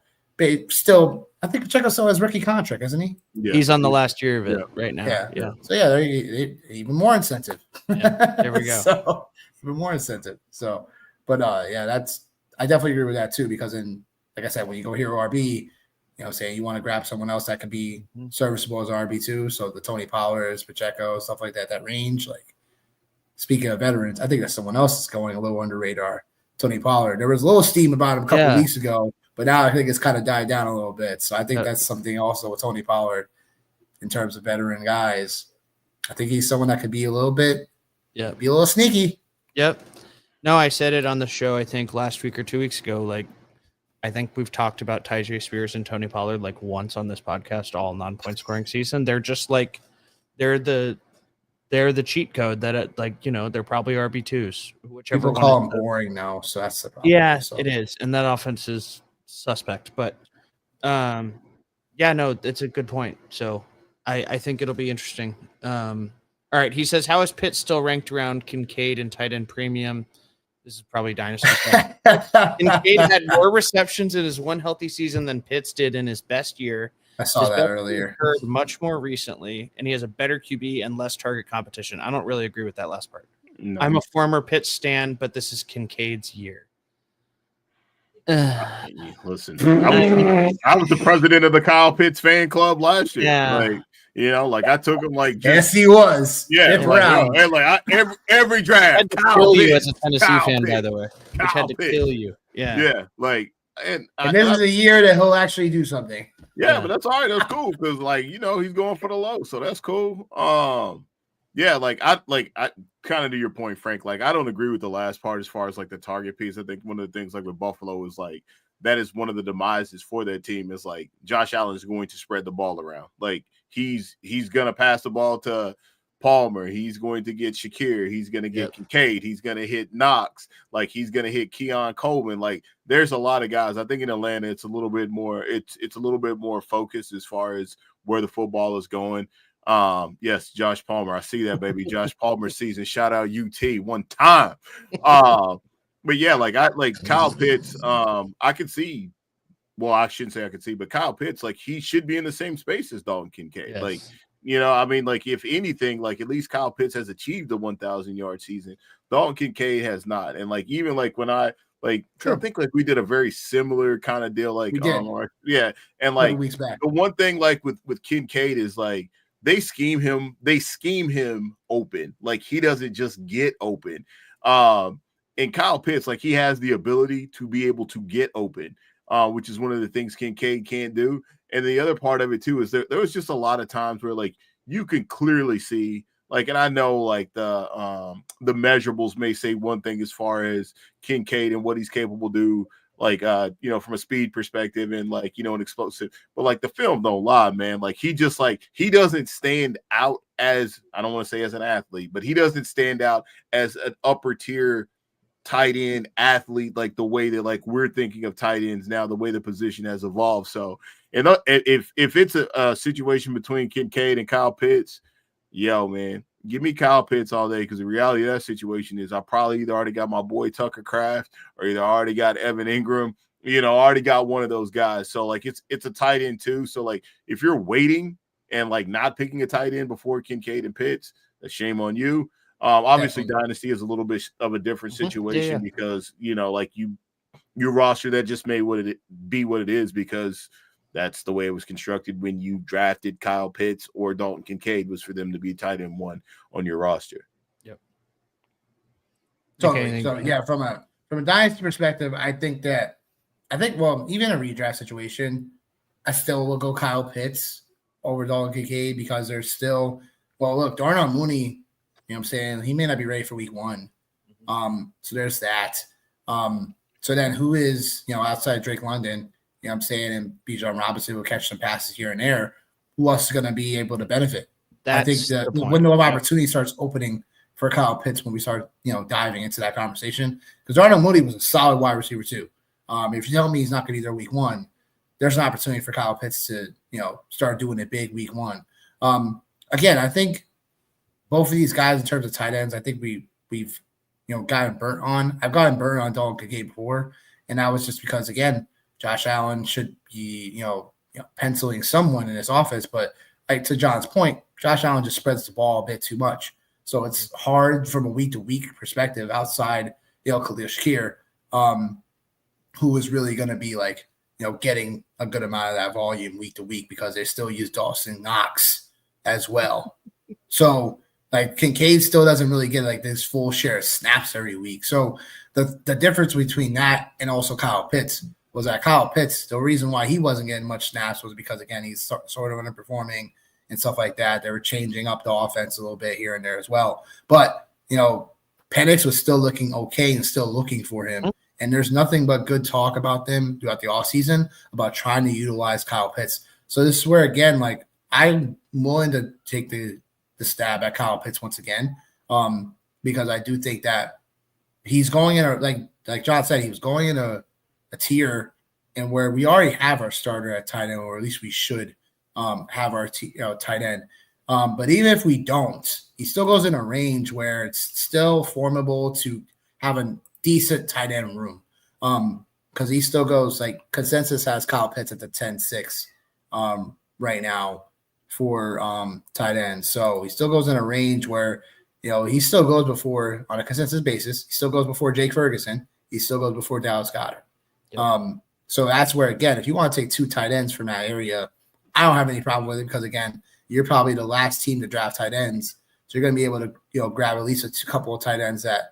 still, I think Pacheco still has rookie contract, isn't he? Yeah. He's on the last year of it right now. Yeah. So even more incentive. There we go. So even more incentive. So, but I definitely agree with that too, because like I said, when you go hero RB, saying you want to grab someone else that could be serviceable as RB2. So the Tony Pollards, Pacheco, stuff like that range. Like, speaking of veterans, I think that someone else is going a little under radar. Tony Pollard. There was a little steam about him a couple of weeks ago, but now I think it's kind of died down a little bit. So I think that's something also with Tony Pollard in terms of veteran guys. I think he's someone that could be a little bit, be a little sneaky. Yep. No, I said it on the show, I think last week or 2 weeks ago. Like, I think we've talked about Tyjae Spears and Tony Pollard like once on this podcast, all non-point scoring season. They're just like, they're the cheat code that they're probably RB2s. Whichever people call them boring now, so that's the problem. Yeah, it is, and that offense is suspect. But it's a good point. So I think it'll be interesting. All right, he says, how is Pitt still ranked around Kincaid and tight end premium? This is probably dynasty stuff. Kincaid had more receptions in his one healthy season than Pitts did in his best year. I saw that earlier. Occurred much more recently, and he has a better QB and less target competition. I don't really agree with that last part. No. I'm a former Pitt stan, but this is Kincaid's year. Listen, I was the president of the Kyle Pitts fan club last year. Yeah. I took him yes, he was. Yeah, every draft. Had to kill you as a Tennessee fan, by the way. Which had to kill you. Yeah. And this is a year that he'll actually do something. Yeah, but that's all right. That's cool because, he's going for the low, so that's cool. I kind of to your point, Frank. I don't agree with the last part as far as the target piece. I think one of the things with Buffalo is that is one of the demises for that team is Josh Allen is going to spread the ball around. He's gonna pass the ball to Palmer. He's going to get Shakir. He's going to get Kincaid. He's going to hit Knox. He's going to hit Keon Coleman. There's a lot of guys. I think in Atlanta, it's a little bit more. It's a little bit more focused as far as where the football is going. Yes, Josh Palmer. I see that, baby. Josh Palmer season. Shout out UT one time. But yeah, Kyle Pitts. I could see. Well, I shouldn't say I could see, but Kyle Pitts, he should be in the same space as Dalton Kincaid. Yes. If anything, at least Kyle Pitts has achieved a 1,000-yard season. Dalton Kincaid has not. And even when I I think we did a very similar kind of deal. Yeah. And weeks back. The one thing with Kincaid is they scheme him open. He doesn't just get open. And Kyle Pitts, he has the ability to be able to get open, which is one of the things Kincaid can't do. And the other part of it too is there was just a lot of times where you can clearly see and I know the measurables may say one thing as far as Kincaid and what he's capable to do, from a speed perspective and an explosive, but the film don't lie, man. He just he doesn't stand out as, I don't want to say as an athlete, but he doesn't stand out as an upper tier tight end athlete the way that we're thinking of tight ends now, the way the position has evolved. So, and if it's a situation between Kincaid and Kyle Pitts, man, give me Kyle Pitts all day, because the reality of that situation is I probably either already got my boy Tucker Kraft or either already got Evan Ingram, already got one of those guys. So it's a tight end too. So if you're waiting and not picking a tight end before Kincaid and Pitts, that's shame on you. Obviously, Dynasty is a little bit of a different situation because your roster that just made what it is because that's the way it was constructed when you drafted Kyle Pitts or Dalton Kincaid, was for them to be tight end one on your roster. Yep. Totally. So yeah, from a Dynasty perspective, I think even a redraft situation, I still will go Kyle Pitts over Dalton Kincaid because there's still Well, look, Darnell Mooney, you know what I'm saying? He may not be ready for week 1. So there's that. So then who is, outside Drake London, you know what I'm saying, and Bijan Robinson will catch some passes here and there. Who else is going to be able to benefit? I think the window of opportunity starts opening for Kyle Pitts when we start, diving into that conversation. Because Darnell Mooney was a solid wide receiver too. If you tell me he's not going to be there week 1, there's an opportunity for Kyle Pitts to, start doing it big week 1. Again, I think both of these guys in terms of tight ends, I think we've gotten burnt on. I've gotten burnt on Dalton Kincaid before, and that was just because, again, Josh Allen should be, penciling someone in his offense. But like to John's point, Josh Allen just spreads the ball a bit too much. So it's hard from a week-to-week perspective outside, Khalil Shakir, who is really going to be like, getting a good amount of that volume week to week because they still use Dawson Knox as well. So like Kincaid still doesn't really get like this full share of snaps every week. So the difference between that and also Kyle Pitts was that Kyle Pitts, the reason why he wasn't getting much snaps was because, again, he's sort of underperforming and stuff like that. They were changing up the offense a little bit here and there as well. But, Penix was still looking okay and still looking for him. And there's nothing but good talk about them throughout the offseason about trying to utilize Kyle Pitts. So this is where, again, like I'm willing to take the stab at Kyle Pitts once again, because I do think that he's going in like John said, he was going in a tier and where we already have our starter at tight end, or at least we should have our tight end. But even if we don't, he still goes in a range where it's still formidable to have a decent tight end room. Because he still goes like consensus has Kyle Pitts at the 10-6 right now for tight end. So he still goes in a range where, he still goes before, on a consensus basis, he still goes before Jake Ferguson. He still goes before Dallas Goedert. Yep. So that's where, again, if you want to take 2 tight ends from that area, I don't have any problem with it because, again, you're probably the last team to draft tight ends. So you're going to be able to, grab at least a couple of tight ends that,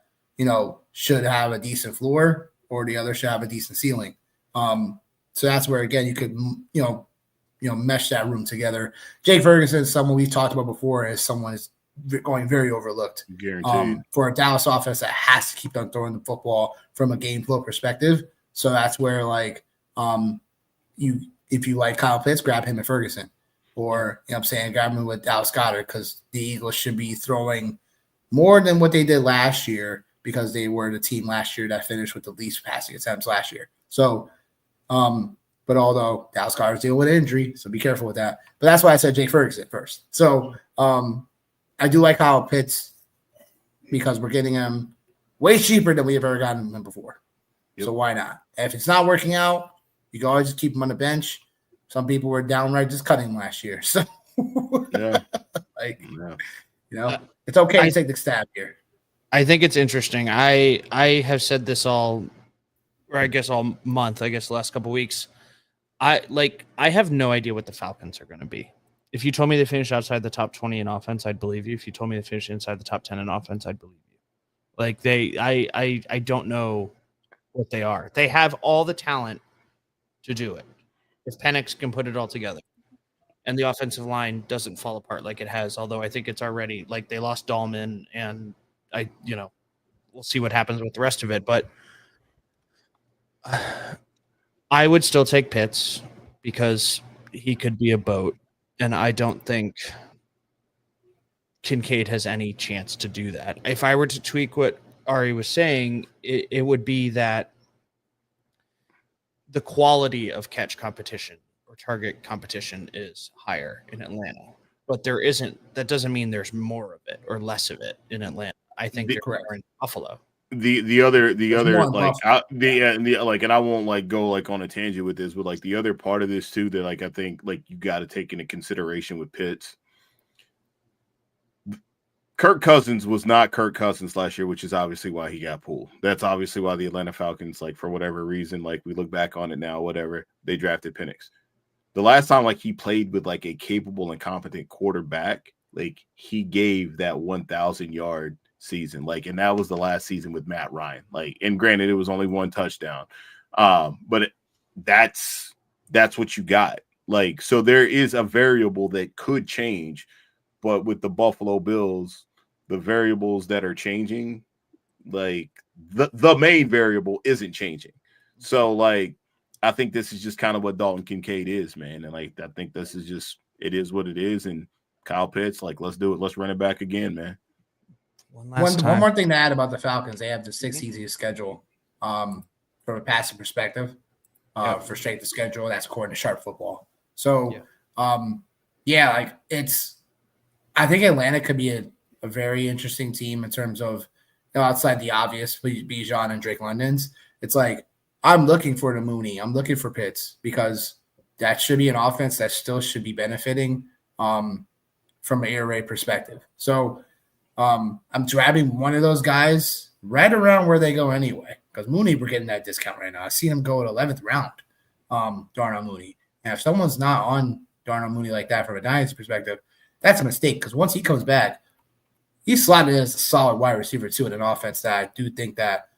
should have a decent floor or the other should have a decent ceiling. So that's where, again, you could, mesh that room together. Jake Ferguson is someone we've talked about before as someone is going very overlooked. Guaranteed. For a Dallas offense that has to keep on throwing the football from a game flow perspective. So that's where, like, if you like Kyle Pitts, grab him at Ferguson. Or, grab him with Dallas Goedert because the Eagles should be throwing more than what they did last year because they were the team last year that finished with the least passing attempts last year. So, but although Dallas Goedert's dealing with an injury, so be careful with that. But that's why I said Jake Ferguson first. So, I do like Kyle Pitts because we're getting him way cheaper than we have ever gotten him before. Yep. So why not? If it's not working out, you can always just keep him on the bench. Some people were downright just cutting him last year. So, it's okay to take the stab here. I think it's interesting. I have said this all month, the last couple of weeks. I have no idea what the Falcons are going to be. If you told me they finished outside the top 20 in offense, I'd believe you. If you told me they finished inside the top 10 in offense, I'd believe you. I don't know what they are. They have all the talent to do it. If Penix can put it all together and the offensive line doesn't fall apart like it has, although I think it's already like they lost Dahlman and we'll see what happens with the rest of it. But I would still take Pitts because he could be a boat. And I don't think Kincaid has any chance to do that. If I were to tweak what Ari was saying, it would be that the quality of catch competition or target competition is higher in Atlanta. But that doesn't mean there's more of it or less of it in Atlanta. I think they're correct in Buffalo. The other and I won't go on a tangent with this, but the other part of this too that I think you got to take into consideration with Pitts. Kirk Cousins was not Kirk Cousins last year, which is obviously why he got pulled. That's obviously why the Atlanta Falcons, for whatever reason, we look back on it now, whatever, they drafted Penix. The last time he played with a capable and competent quarterback, he gave that 1,000-yard season, and that was the last season with Matt Ryan. And granted, it was only 1 touchdown, but that's what you got. So there is a variable that could change but with the Buffalo Bills, the variables that are changing, like the main variable isn't changing. So like I think this is just kind of what Dalton Kincaid is, man. And like I think this is just it is what it is. And Kyle Pitts, like let's do it. Let's run it back again, man. One more thing to add about the Falcons, they have the sixth easiest schedule from a passing perspective for strength of schedule. That's according to Sharp Football. So like I think Atlanta could be a very interesting team in terms of outside the obvious Bijan and Drake London's. It's like I'm looking for the Mooney. I'm looking for Pitts because that should be an offense that still should be benefiting from an air raid perspective. So I'm grabbing one of those guys right around where they go anyway because Mooney, we're getting that discount right now. I see him go at 11th round, Darnell Mooney. And if someone's not on Darnell Mooney like that from a dynasty perspective, that's a mistake because once he comes back, he's slotted as a solid wide receiver too in an offense that I do think that,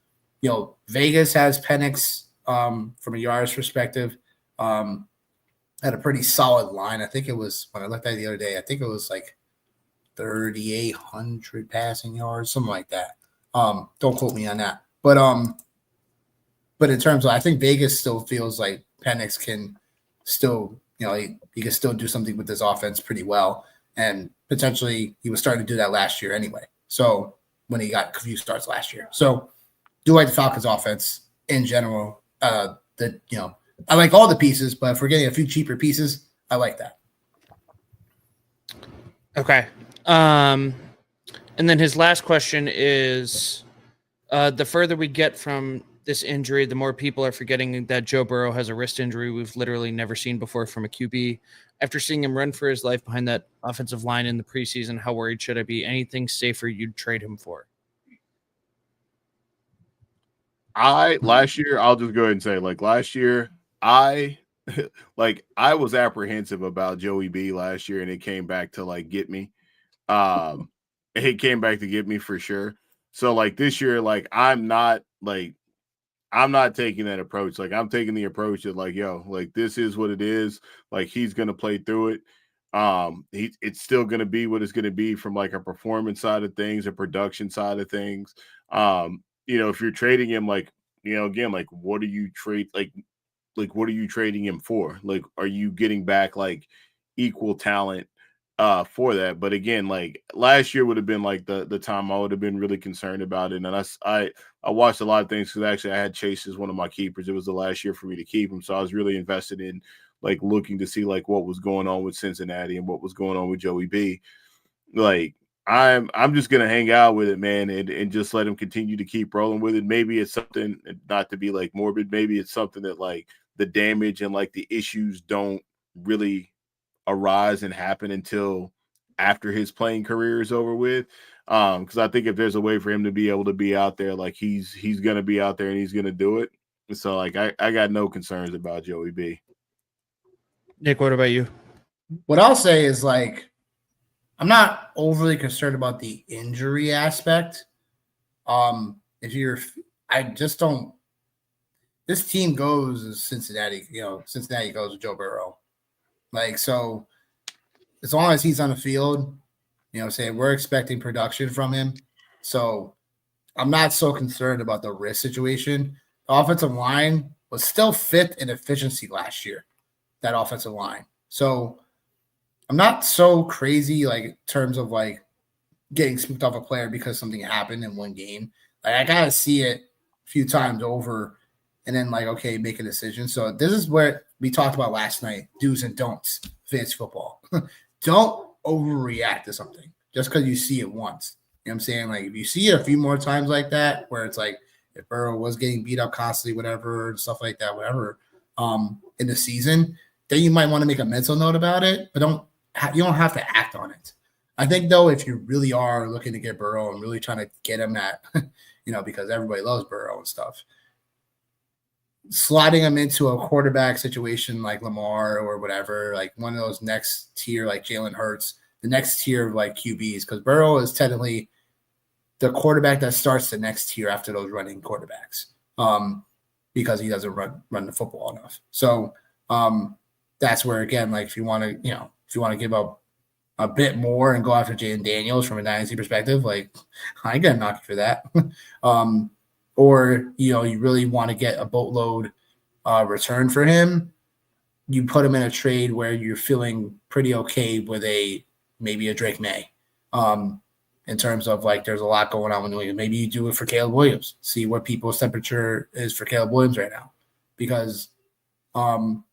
Vegas has Penix from a yards perspective had a pretty solid line. I think it was, when I looked at it the other day, I think it was like 3,800 passing yards, something like that. Don't quote me on that. But in terms of, I think Vegas still feels like Penix can still, he can still do something with this offense pretty well. And potentially he was starting to do that last year anyway. So when he got a few starts last year. So do like the Falcons offense in general. I like all the pieces, but if we're getting a few cheaper pieces, I like that. Okay. And then his last question is, the further we get from this injury, the more people are forgetting that Joe Burrow has a wrist injury we've literally never seen before from a QB. After seeing him run for his life behind that offensive line in the preseason, how worried should I be? Anything safer you'd trade him for? Last year, I'll just go ahead and say, like last year, I was apprehensive about Joey B last year, and it came back to like get me. It came back to get me for sure. So like this year, like I'm not taking that approach. Like I'm taking the approach that like, like this is what it is. Like he's gonna play through it. It's still gonna be what it's gonna be from like a performance side of things, a production side of things. If you're trading him, like, again, like what are you what are you trading him for? Like, are you getting back like equal talent for that? But again, like last year would have been like the time I would have been really concerned about it. And I watched a lot of things because actually I had Chase as one of my keepers. It was the last year for me to keep him. So I was really invested in like looking to see like what was going on with Cincinnati and what was going on with Joey B. Like I'm just gonna hang out with it, man, and just let him continue to keep rolling with it. Maybe it's something, not to be like morbid, maybe it's something that like the damage and like the issues don't really arise and happen until after his playing career is over with. Because I think if there's a way for him to be able to be out there, like he's gonna be out there and he's gonna do it. So like I got no concerns about Joey B. Nick, what about you? What I'll say is like I'm not overly concerned about the injury aspect. I just don't. This team goes as Cincinnati. Cincinnati goes with Joe Burrow. Like so, as long as he's on the field, we're expecting production from him. So I'm not so concerned about the risk situation. The offensive line was still fifth in efficiency last year. That offensive line. So I'm not so crazy like in terms of like getting spooked off a player because something happened in one game. Like I gotta see it a few times over and then like, okay, make a decision. So this is where we talked about last night, do's and don'ts, fantasy football. Don't overreact to something just because you see it once. You know what I'm saying? Like if you see it a few more times like that, where it's like if Burrow was getting beat up constantly, whatever, and stuff like that, whatever, in the season, then you might want to make a mental note about it, but you don't have to act on it. I think though, if you really are looking to get Burrow and really trying to get him at, because everybody loves Burrow and stuff, sliding him into a quarterback situation like Lamar or whatever, like one of those next tier, like Jalen Hurts, the next tier of like QBs, because Burrow is technically the quarterback that starts the next tier after those running quarterbacks, because he doesn't run the football enough. So that's where, again, like if you want to give up a bit more and go after Jaden Daniels from a dynasty perspective, like I ain't gonna knock you for that. Or you really want to get a boatload return for him, you put him in a trade where you're feeling pretty okay with maybe a Drake May. In terms of like there's a lot going on with New England. Maybe you do it for Caleb Williams, see what people's temperature is for Caleb Williams right now. Because John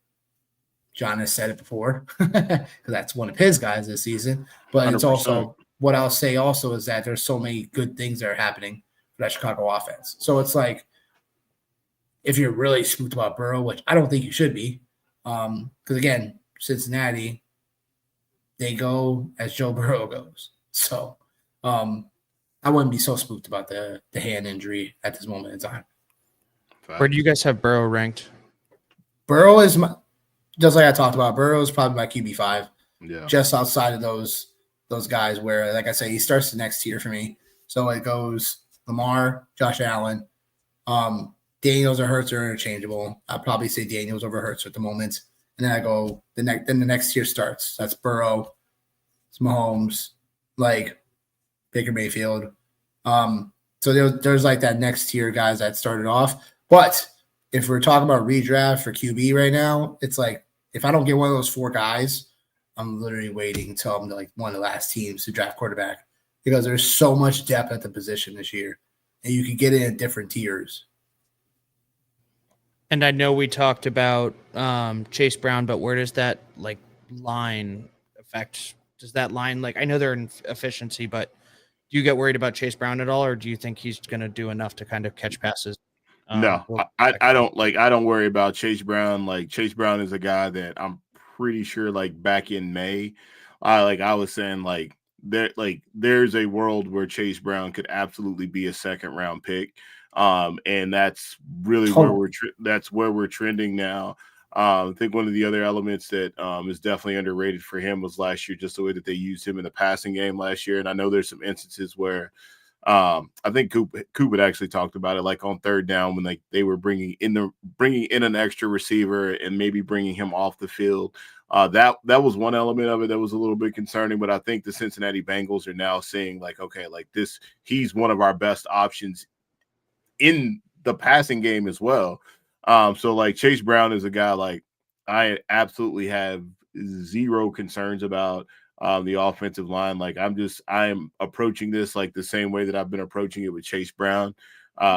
has said it before, because that's one of his guys this season. But it's 100%. also what I'll say also is that there's so many good things that are happening for that Chicago offense. So it's like if you're really spooked about Burrow, which I don't think you should be, because again, Cincinnati, they go as Joe Burrow goes. So I wouldn't be so spooked about the hand injury at this moment in time. Where do you guys have Burrow ranked? Burrow is just like I talked about. Burrow is probably my QB5. Yeah. Just outside of those guys where, like I say, he starts the next tier for me. So it goes Lamar, Josh Allen, Daniels or Hurts are interchangeable. I'd probably say Daniels over Hurts at the moment. And then I go the next tier starts. That's Burrow, it's Mahomes, like Baker Mayfield. So there's like that next tier guys that started off. But if we're talking about redraft for QB right now, it's like if I don't get one of those four guys, I'm literally waiting until I'm like one of the last teams to draft quarterback because there's so much depth at the position this year, and you can get it in different tiers. And I know we talked about Chase Brown, but where does that like line affect? Does that line like I know they're in efficiency, but do you get worried about Chase Brown at all, or do you think he's going to do enough to kind of catch passes? No, I don't I don't worry about Chase Brown. Like Chase Brown is a guy that I'm pretty sure like back in May, I was saying there's a world where Chase Brown could absolutely be a second round pick. And that's really where we're trending now. I think one of the other elements that is definitely underrated for him was last year, just the way that they used him in the passing game last year. And I know there's some instances where I think Coop had actually talked about it, like on third down when they were bringing in an extra receiver and maybe bringing him off the field. That was one element of it that was a little bit concerning, but I think the Cincinnati Bengals are now seeing like, okay, like this, he's one of our best options in the passing game as well. So like Chase Brown is a guy like I absolutely have zero concerns about the offensive line. Like I'm approaching this like the same way that I've been approaching it with Chase Brown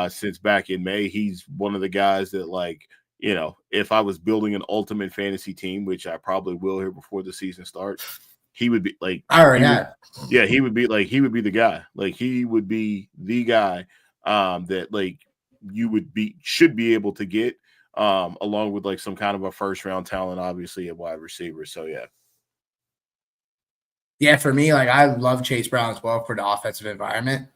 since back in May. He's one of the guys that like, if I was building an ultimate fantasy team, which I probably will here before the season starts, he would be like, I already have. Yeah, he would be the guy. Like he would be the guy that like you should be able to get along with like some kind of a first round talent, obviously at wide receiver. So yeah. Yeah, for me, like I love Chase Brown as well for the offensive environment.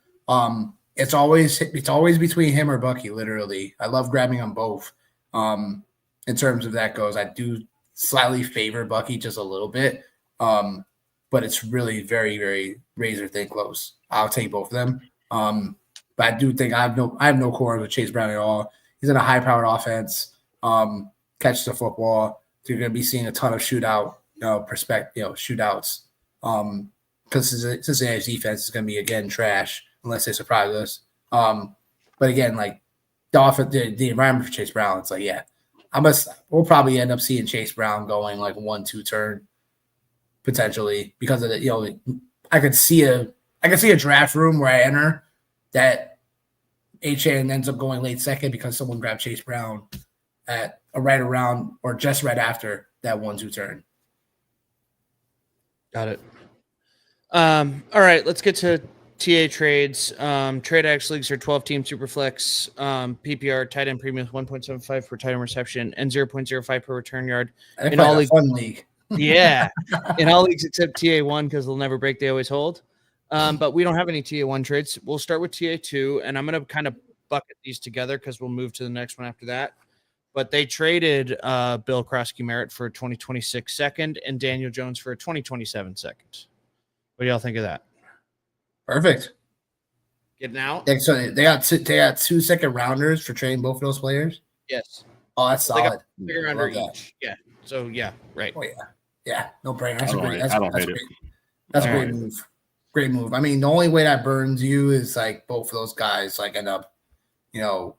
It's always between him or Bucky, literally. I love grabbing them both. In terms of that goes, I do slightly favor Bucky just a little bit. But it's really very, very razor thin close. I'll take both of them. But I do think I have no core with Chase Brown at all. He's in a high-powered offense. Catches the football. So you're going to be seeing a ton of shootouts. Because Cincinnati's defense is going to be again trash unless they surprise us. But again, like the environment for Chase Brown, it's like we'll probably end up seeing Chase Brown going like 1-2 turn potentially because of the I could see a draft room where I enter that HN ends up going late second because someone grabbed Chase Brown at right around or just right after that 1-2 turn. Got it. All right, let's get to TA trades. Trade X leagues are 12-team Superflex, PPR, tight end premium 1.75 per tight end reception and 0.05 per return yard. In all leagues, fun league. Yeah, in all leagues except TA1 because they'll never break, they always hold. But we don't have any TA1 trades. We'll start with TA2, and I'm going to kind of bucket these together because we'll move to the next one after that. But they traded Bill Krosky-Merritt for a 2026 second and Daniel Jones for a 2027 second. What do y'all think of that? Perfect. Getting out? So they got 2 second rounders for trading both of those players? Yes. Oh, that's solid. They got second rounder each. Yeah. So, yeah, right. Oh, yeah. Yeah, no brainer. I don't hate it. That's a All great right. move. Great move. I mean, the only way that burns you is like both of those guys like end up, you know,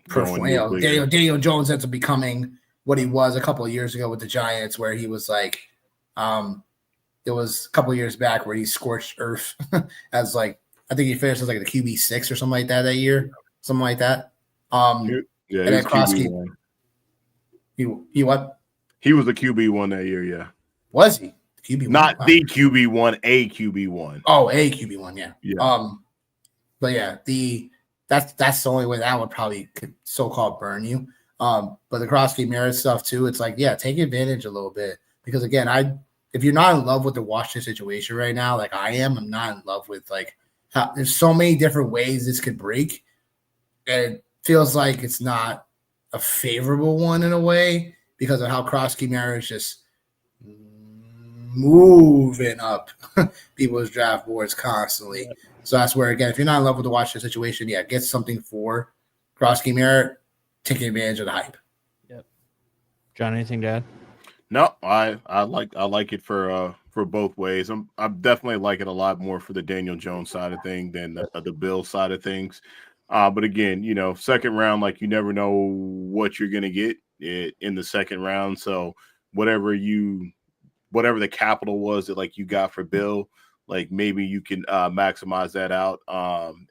Going nuclear. Daniel Jones ends up becoming what he was a couple of years ago with the Giants, where he was like, it was a couple of years back where he scorched earth as like, I think he finished as like the QB6 or something like that year, something like that. Yeah, And he then was Krosky, QB1. he what He was a QB1 that year, yeah. was he? QB1? Not Wow. the QB1, a QB1. Oh, a QB1, yeah. Yeah. But yeah, that's the only way that would probably could so-called burn you. But the Krosky Merritt stuff too, it's like, yeah, take advantage a little bit. Because again, if you're not in love with the Washington situation right now, like I am, I'm not in love with like how there's so many different ways this could break. And it feels like it's not a favorable one in a way because of how Krosky Merritt is just moving up people's draft boards constantly. So that's where, again, if you're not in love with the Washington situation, yeah, get something for Krosky Merritt, taking advantage of the hype. Yep. John, anything to add? No, I like it for both ways. I definitely like it a lot more for the Daniel Jones side of things than the Bill side of things. But again, you know, second round, like you never know what you're gonna get in the second round. So whatever the capital was that like you got for Bill, like maybe you can maximize that out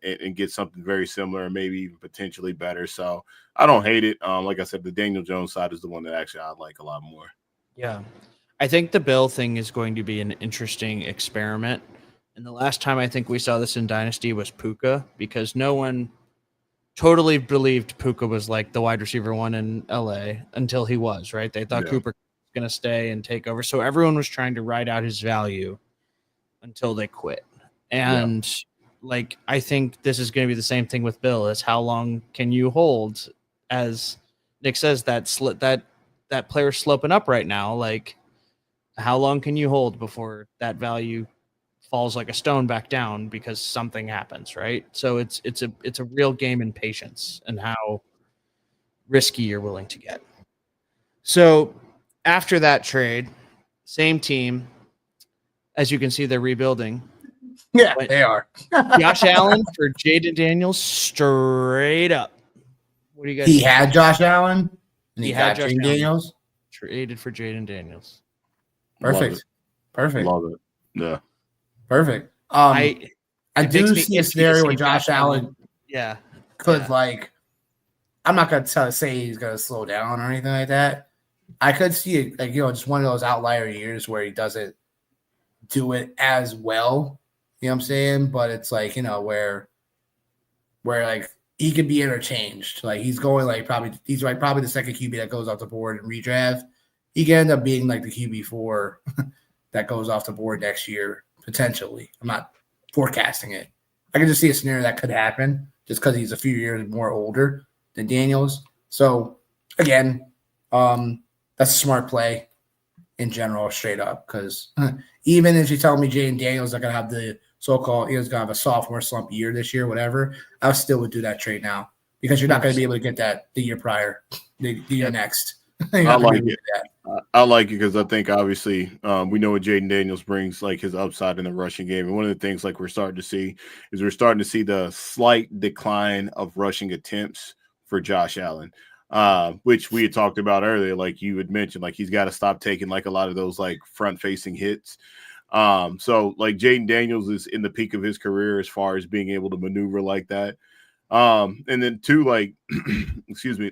and get something very similar, and maybe even potentially better. So I don't hate it. Like I said, the Daniel Jones side is the one that actually I like a lot more. Yeah. I think the Bill thing is going to be an interesting experiment. And the last time I think we saw this in Dynasty was Puka, because no one totally believed Puka was like the wide receiver one in LA until he was, right? They thought Cooper was going to stay and take over. So everyone was trying to ride out his value until they quit. And like, I think this is going to be the same thing with Bill, is how long can you hold, as Nick says, that player's sloping up right now. Like, how long can you hold before that value falls like a stone back down because something happens, right? So it's a real game in patience and how risky you're willing to get. So after that trade, same team, as you can see, they're rebuilding. Yeah, they are. Josh Allen for Jaden Daniels, straight up. What do you guys? He had Josh Allen, and he had got Josh Jaden Daniels. Traded for Jaden Daniels. Perfect. Perfect. Love it. Yeah. Perfect. I do see a scenario where Josh Allen could like, I'm not going to say he's going to slow down or anything like that. I could see it like, you know, just one of those outlier years where he doesn't do it as well. You know what I'm saying? But it's like, you know, where like he could be interchanged. Like he's going like he's like probably the second QB that goes off the board in redraft. He can end up being like the QB4 that goes off the board next year, potentially. I'm not forecasting it. I can just see a scenario that could happen just because he's a few years more older than Daniels. So again, that's a smart play in general, straight up. Because even if you tell me Jaden Daniels not gonna have the so-called, he's gonna have a sophomore slump year this year, whatever, I still would do that trade now because you're not gonna be able to get that the year prior, the year next. I like it. I like it because I think obviously we know what Jaden Daniels brings, like his upside in the rushing game. And one of the things like we're starting to see the slight decline of rushing attempts for Josh Allen, which we had talked about earlier. Like you had mentioned, like he's got to stop taking like a lot of those like front facing hits. So like Jaden Daniels is in the peak of his career as far as being able to maneuver like that. And then two, like, excuse me,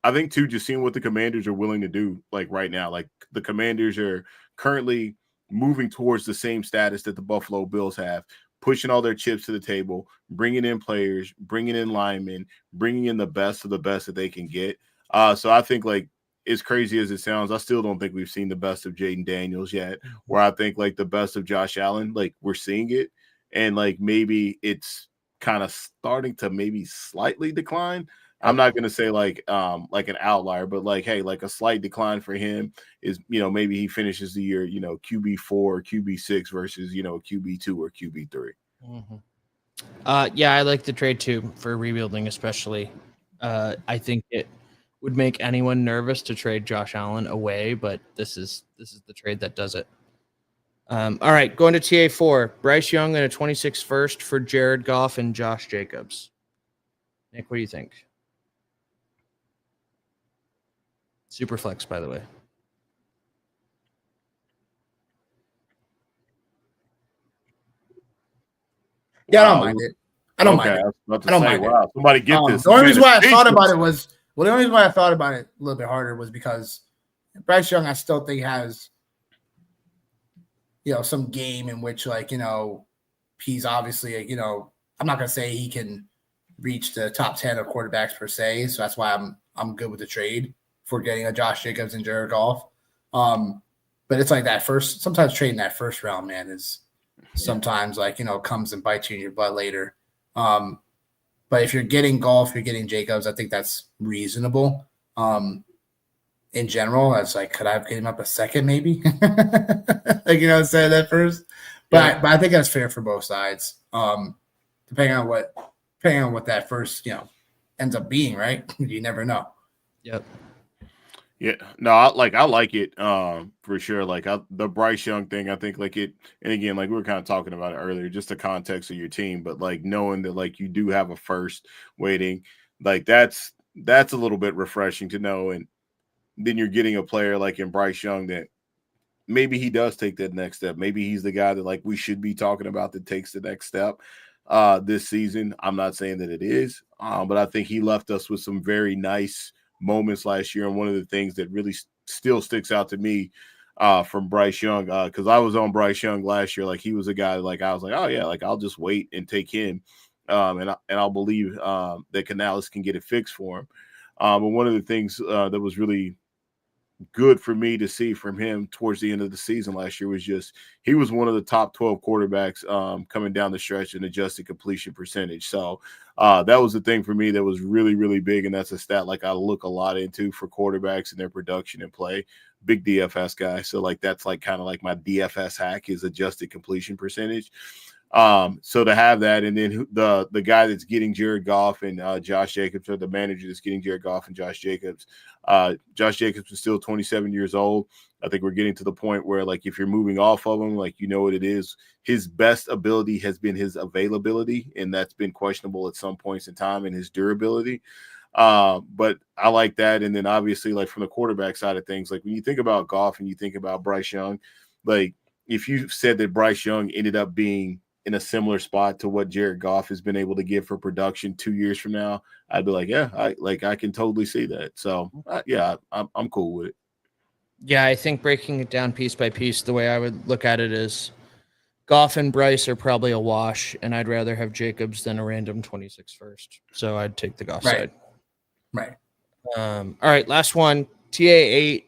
I think too, just seeing what the Commanders are willing to do, like right now, like the Commanders are currently moving towards the same status that the Buffalo Bills have, pushing all their chips to the table, bringing in players, bringing in linemen, bringing in the best of the best that they can get. So I think like as crazy as it sounds, I still don't think we've seen the best of Jaden Daniels yet, where I think like the best of Josh Allen, like we're seeing it. And like maybe it's kind of starting to maybe slightly decline. I'm not going to say like an outlier, but like, hey, like a slight decline for him is, you know, maybe he finishes the year, you know, QB4 or QB6 versus, you know, QB2 or QB3. Mm-hmm. Yeah, I like the trade too for rebuilding, especially. I think it would make anyone nervous to trade Josh Allen away, but this is the trade that does it. All right, going to TA4. Bryce Young and a 26 first for Jared Goff and Josh Jacobs. Nick, what do you think? Super flex, by the way. Yeah, I don't mind it. I don't mind it. I don't mind it. Somebody get this. The only reason why I thought about it was the only reason why I thought about it a little bit harder was because Bryce Young, I still think has, some game in which, he's obviously, I'm not gonna say he can reach the top 10 of quarterbacks per se, so that's why I'm good with the trade for getting a Josh Jacobs and Jared Goff. But it's like that sometimes trading that first round, man, is sometimes comes and bites you in your butt later. But if you're getting Goff, you're getting Jacobs, I think that's reasonable. In general, that's like, could I have given him up a second, maybe? Say that first. But I think that's fair for both sides. Depending on what that first, ends up being, right? You never know. Yep. Yeah, no, I like it for sure. The Bryce Young thing, I think it, and again, we were kind of talking about it earlier, just the context of your team, but knowing that you do have a first waiting, that's a little bit refreshing to know. And then you're getting a player in Bryce Young that maybe he does take that next step. Maybe he's the guy that we should be talking about that takes the next step this season. I'm not saying that it is, but I think he left us with some very nice moments last year. And one of the things that really still sticks out to me from Bryce Young, because I was on Bryce Young last year, he was a guy I was oh yeah, I'll just wait and take him, and I'll believe that Canales can get it fixed for him. But one of the things that was really good for me to see from him towards the end of the season last year was just he was one of the top 12 quarterbacks coming down the stretch in adjusted completion percentage. So that was the thing for me that was really, really big, and that's a stat I look a lot into for quarterbacks and their production and play. Big DFS guy, so that's kind of my DFS hack is adjusted completion percentage. So to have that, and then the guy that's getting Jared Goff and Josh Jacobs, or the manager that's getting Jared Goff and Josh Jacobs is still 27 years old. I think we're getting to the point where if you're moving off of him, what it is, his best ability has been his availability, and that's been questionable at some points in time, and his durability. But I like that. And then obviously from the quarterback side of things, when you think about Goff and you think about Bryce Young, if you said that Bryce Young ended up being in a similar spot to what Jared Goff has been able to give for production 2 years from now, I'd be I can totally see that. So I'm cool with it. Yeah, I think breaking it down piece by piece, the way I would look at it is Goff and Bryce are probably a wash, and I'd rather have Jacobs than a random 26 first. So I'd take the Goff side. Right. All right, last one. TA8,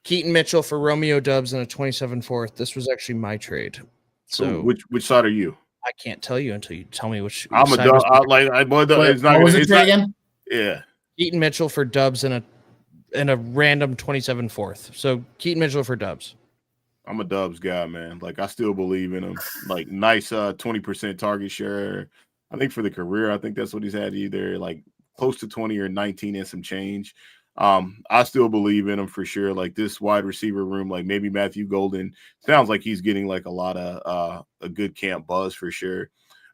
Keaton Mitchell for Romeo Dubs and a 27 fourth. This was actually my trade. So which side are you? I can't tell you until you tell me which I'm side a Dub. It's not. What was it again? Yeah. Keaton Mitchell for Dubs and a random 27 fourth. So Keaton Mitchell for Dubs. I'm a Dubs guy, man. I still believe in him. Nice 20% target share. I think for the career, I think that's what he's had, either close to 20 or 19 and some change. I still believe in him for sure. This wide receiver room, maybe Matthew Golden sounds like he's getting a lot of a good camp buzz for sure.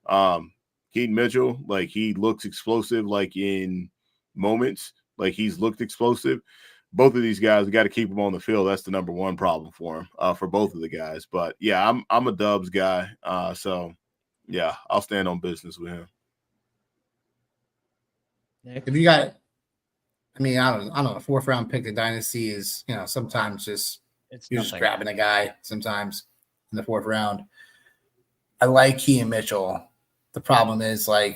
Keaton Mitchell, he looks explosive, in moments, he's looked explosive. Both of these guys, we got to keep them on the field. That's the number one problem for him, for both of the guys. But yeah, I'm a Dubs guy. So yeah, I'll stand on business with him. If you got, I don't know. The fourth round pick of Dynasty is, sometimes you're just grabbing a guy sometimes in the fourth round. I like Keaton Mitchell. The problem is you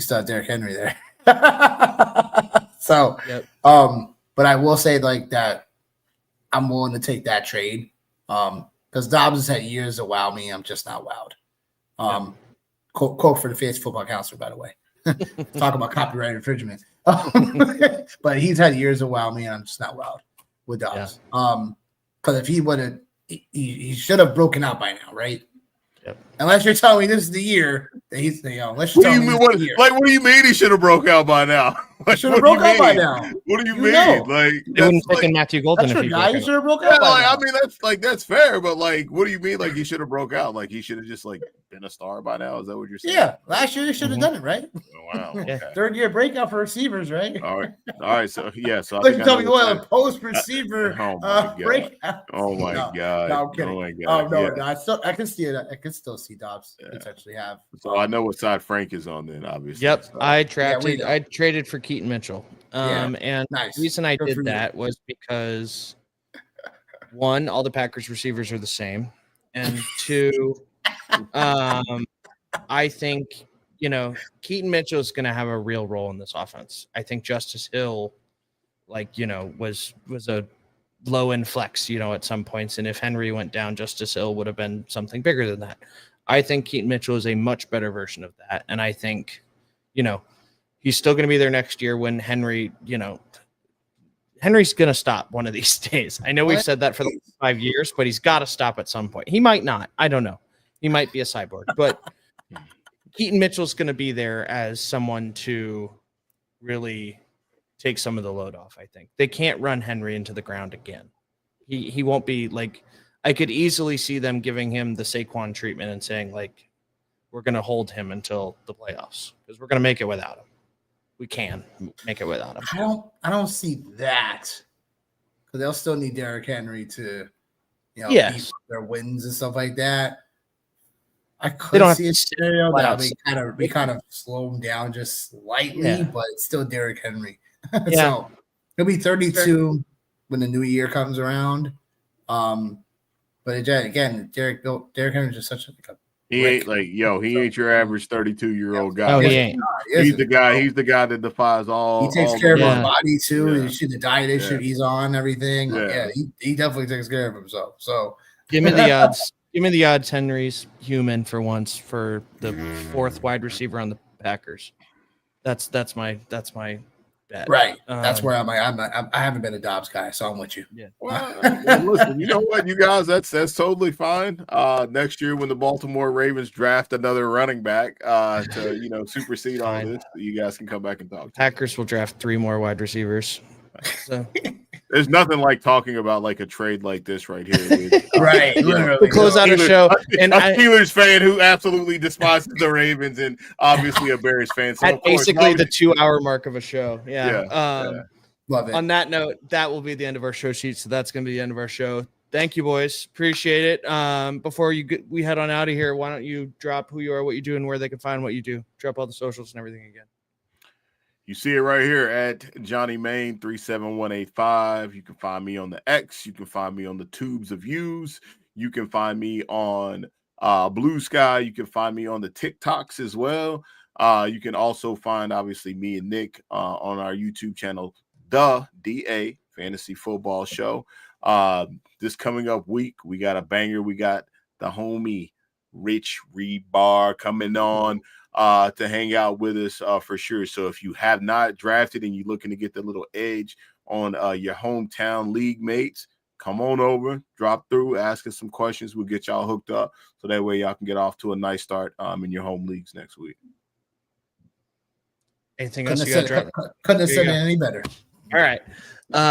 still have Derrick Henry there. So, yep. But I will say that I'm willing to take that trade. Because Dobbs has had years to wow me. I'm just not wowed. Quote for the Fantasy Football Counselor, by the way. Talk about copyright infringement. But he's had years to wow me, and I'm just not wowed with Dobbs. Because if he would have, he should have broken out by now, right? Yep. Unless you're telling me this is the year that he's, unless you're What do you mean? What do you mean he should have broke out by now? Like, Should have what do you broke out by mean? now. What do you You mean? know. Like, They wouldn't that's take in Matthew Golden That's if your he guy. You broke should out. have broke yeah, out by like, now. I mean, that's fair, but like, what do you mean? Like, he should have broke out? Like, he should have just like been a star by now? Is that what you're saying? Yeah, last year you should have Mhm. done it, right? Oh, wow. Yeah. Okay. Third year breakout for receivers, right? All right. So yeah. So I Let think me I tell know you what what, side- a post receiver Oh my God. breakout. Oh my No, God. No, I'm kidding. Oh my God. No, Yeah. no, I can see it. I can still see Dobbs Yeah. potentially have. So I know what side Frank is on then, obviously. Yep, So, I know. I traded for Keaton Mitchell. Yeah, And nice. the reason I Good for did you. that was because one, all the Packers receivers are the same, and two, I think Keaton Mitchell is going to have a real role in this offense. I think Justice Hill, was a low end flex, at some points, and if Henry went down, Justice Hill would have been something bigger than that. I think Keaton Mitchell is a much better version of that, and I think, he's still going to be there next year when Henry's going to stop one of these days. I know we've said that for the last 5 years, but he's got to stop at some point. He might not. I don't know. He might be a cyborg, but Keaton Mitchell's going to be there as someone to really take some of the load off. I think they can't run Henry into the ground again. He won't be like, I could easily see them giving him the Saquon treatment and saying like, we're going to hold him until the playoffs because we're going to make it without him. We can make it without him. I don't see that because they'll still need Derrick Henry to, Yes. beat their wins and stuff like that. I They could don't see have a to scenario flat that out we kind of slow him down just slightly, Yeah. but it's still Derrick Henry. Yeah. So he'll be 32 when the new year comes around. But again, Derrick Henry is just such a he ain't he ain't your average 32-year-old guy. Oh, he Yes, ain't. He's the guy. He's the guy that defies all. He takes all care of the- his Yeah. body too. Yeah. You see the diet issue he's on, everything. Yeah. He definitely takes care of himself. So Give me the odds. Give me the odds. Henry's human for once for the fourth wide receiver on the Packers. That's my bet. right, that's Um, where I haven't been a Dobbs guy, so I'm with you. Well, listen, you know what, you guys, that's totally fine. Next year when the Baltimore Ravens draft another running back to supersede all Fine. this, you guys can come back and talk. Packers will draft 3 more wide receivers. So There's nothing like talking about like a trade like this right here. With, Right, literally. close out a show, and a I, Steelers fan who absolutely despises the Ravens and obviously a Bears fan. So at of course, basically the 2-hour mark of a show. Yeah. Yeah. Love it. On that note, that will be the end of our show sheet. So that's going to be the end of our show. Thank you, boys. Appreciate it. Before we head on out of here, why don't you drop who you are, what you do, and where they can find what you do. Drop all the socials and everything again. You see it right here at Johnny Main 37185. You can find me on the X. You can find me on the Tubes of Views. You can find me on Blue Sky. You can find me on the TikToks as well. You can also find obviously me and Nick on our YouTube channel, the DA Fantasy Football Show. This coming up week, we got a banger. We got the homie Rich Rebar coming on to hang out with us for sure. So if you have not drafted and you're looking to get the little edge on your hometown league mates, come on over, drop through, ask us some questions. We'll get y'all hooked up so that way y'all can get off to a nice start in your home leagues next week. Anything Couldn't else have you got said, to drop? couldn't have There said you it go. any better. All right.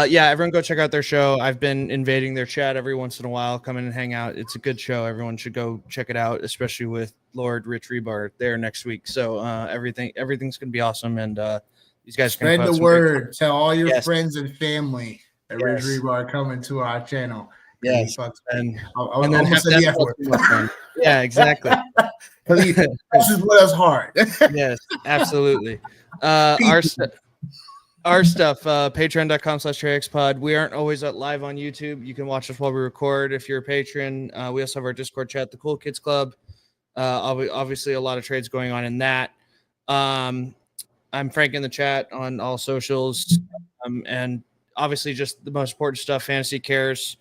Yeah, everyone go check out their show. I've been invading their chat every once in a while. Come in and hang out. It's a good show. Everyone should go check it out, especially with Lord Rich Rebar there next week. So everything's gonna be awesome. And these guys can Spread put the some word. Tell all your Yes. friends and family that Rich Yes. Rebar coming to our channel. Yes. He fucks- and I and then have almost said the them F word. tell them. Yeah, exactly. Because he messes with us hard. Yes, absolutely. Our stuff, patreon.com/TreyXPod. We aren't always live on YouTube. You can watch us while we record if you're a patron. We also have our Discord chat, the Cool Kids Club. Obviously, a lot of trades going on in that. I'm Frank in the chat on all socials. And obviously, just the most important stuff, Fantasy Cares.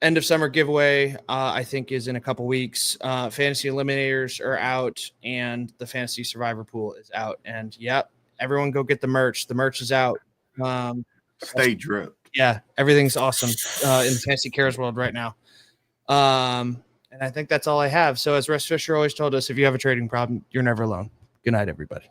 End of summer giveaway, I think, is in a couple weeks. Fantasy Eliminators are out, and the Fantasy Survivor Pool is out. And, yep. Everyone go get the merch. The merch is out. Stay dripped. Yeah, everything's awesome in the Fantasy Cares world right now. And I think that's all I have. So as Russ Fisher always told us, if you have a trading problem, you're never alone. Good night, everybody.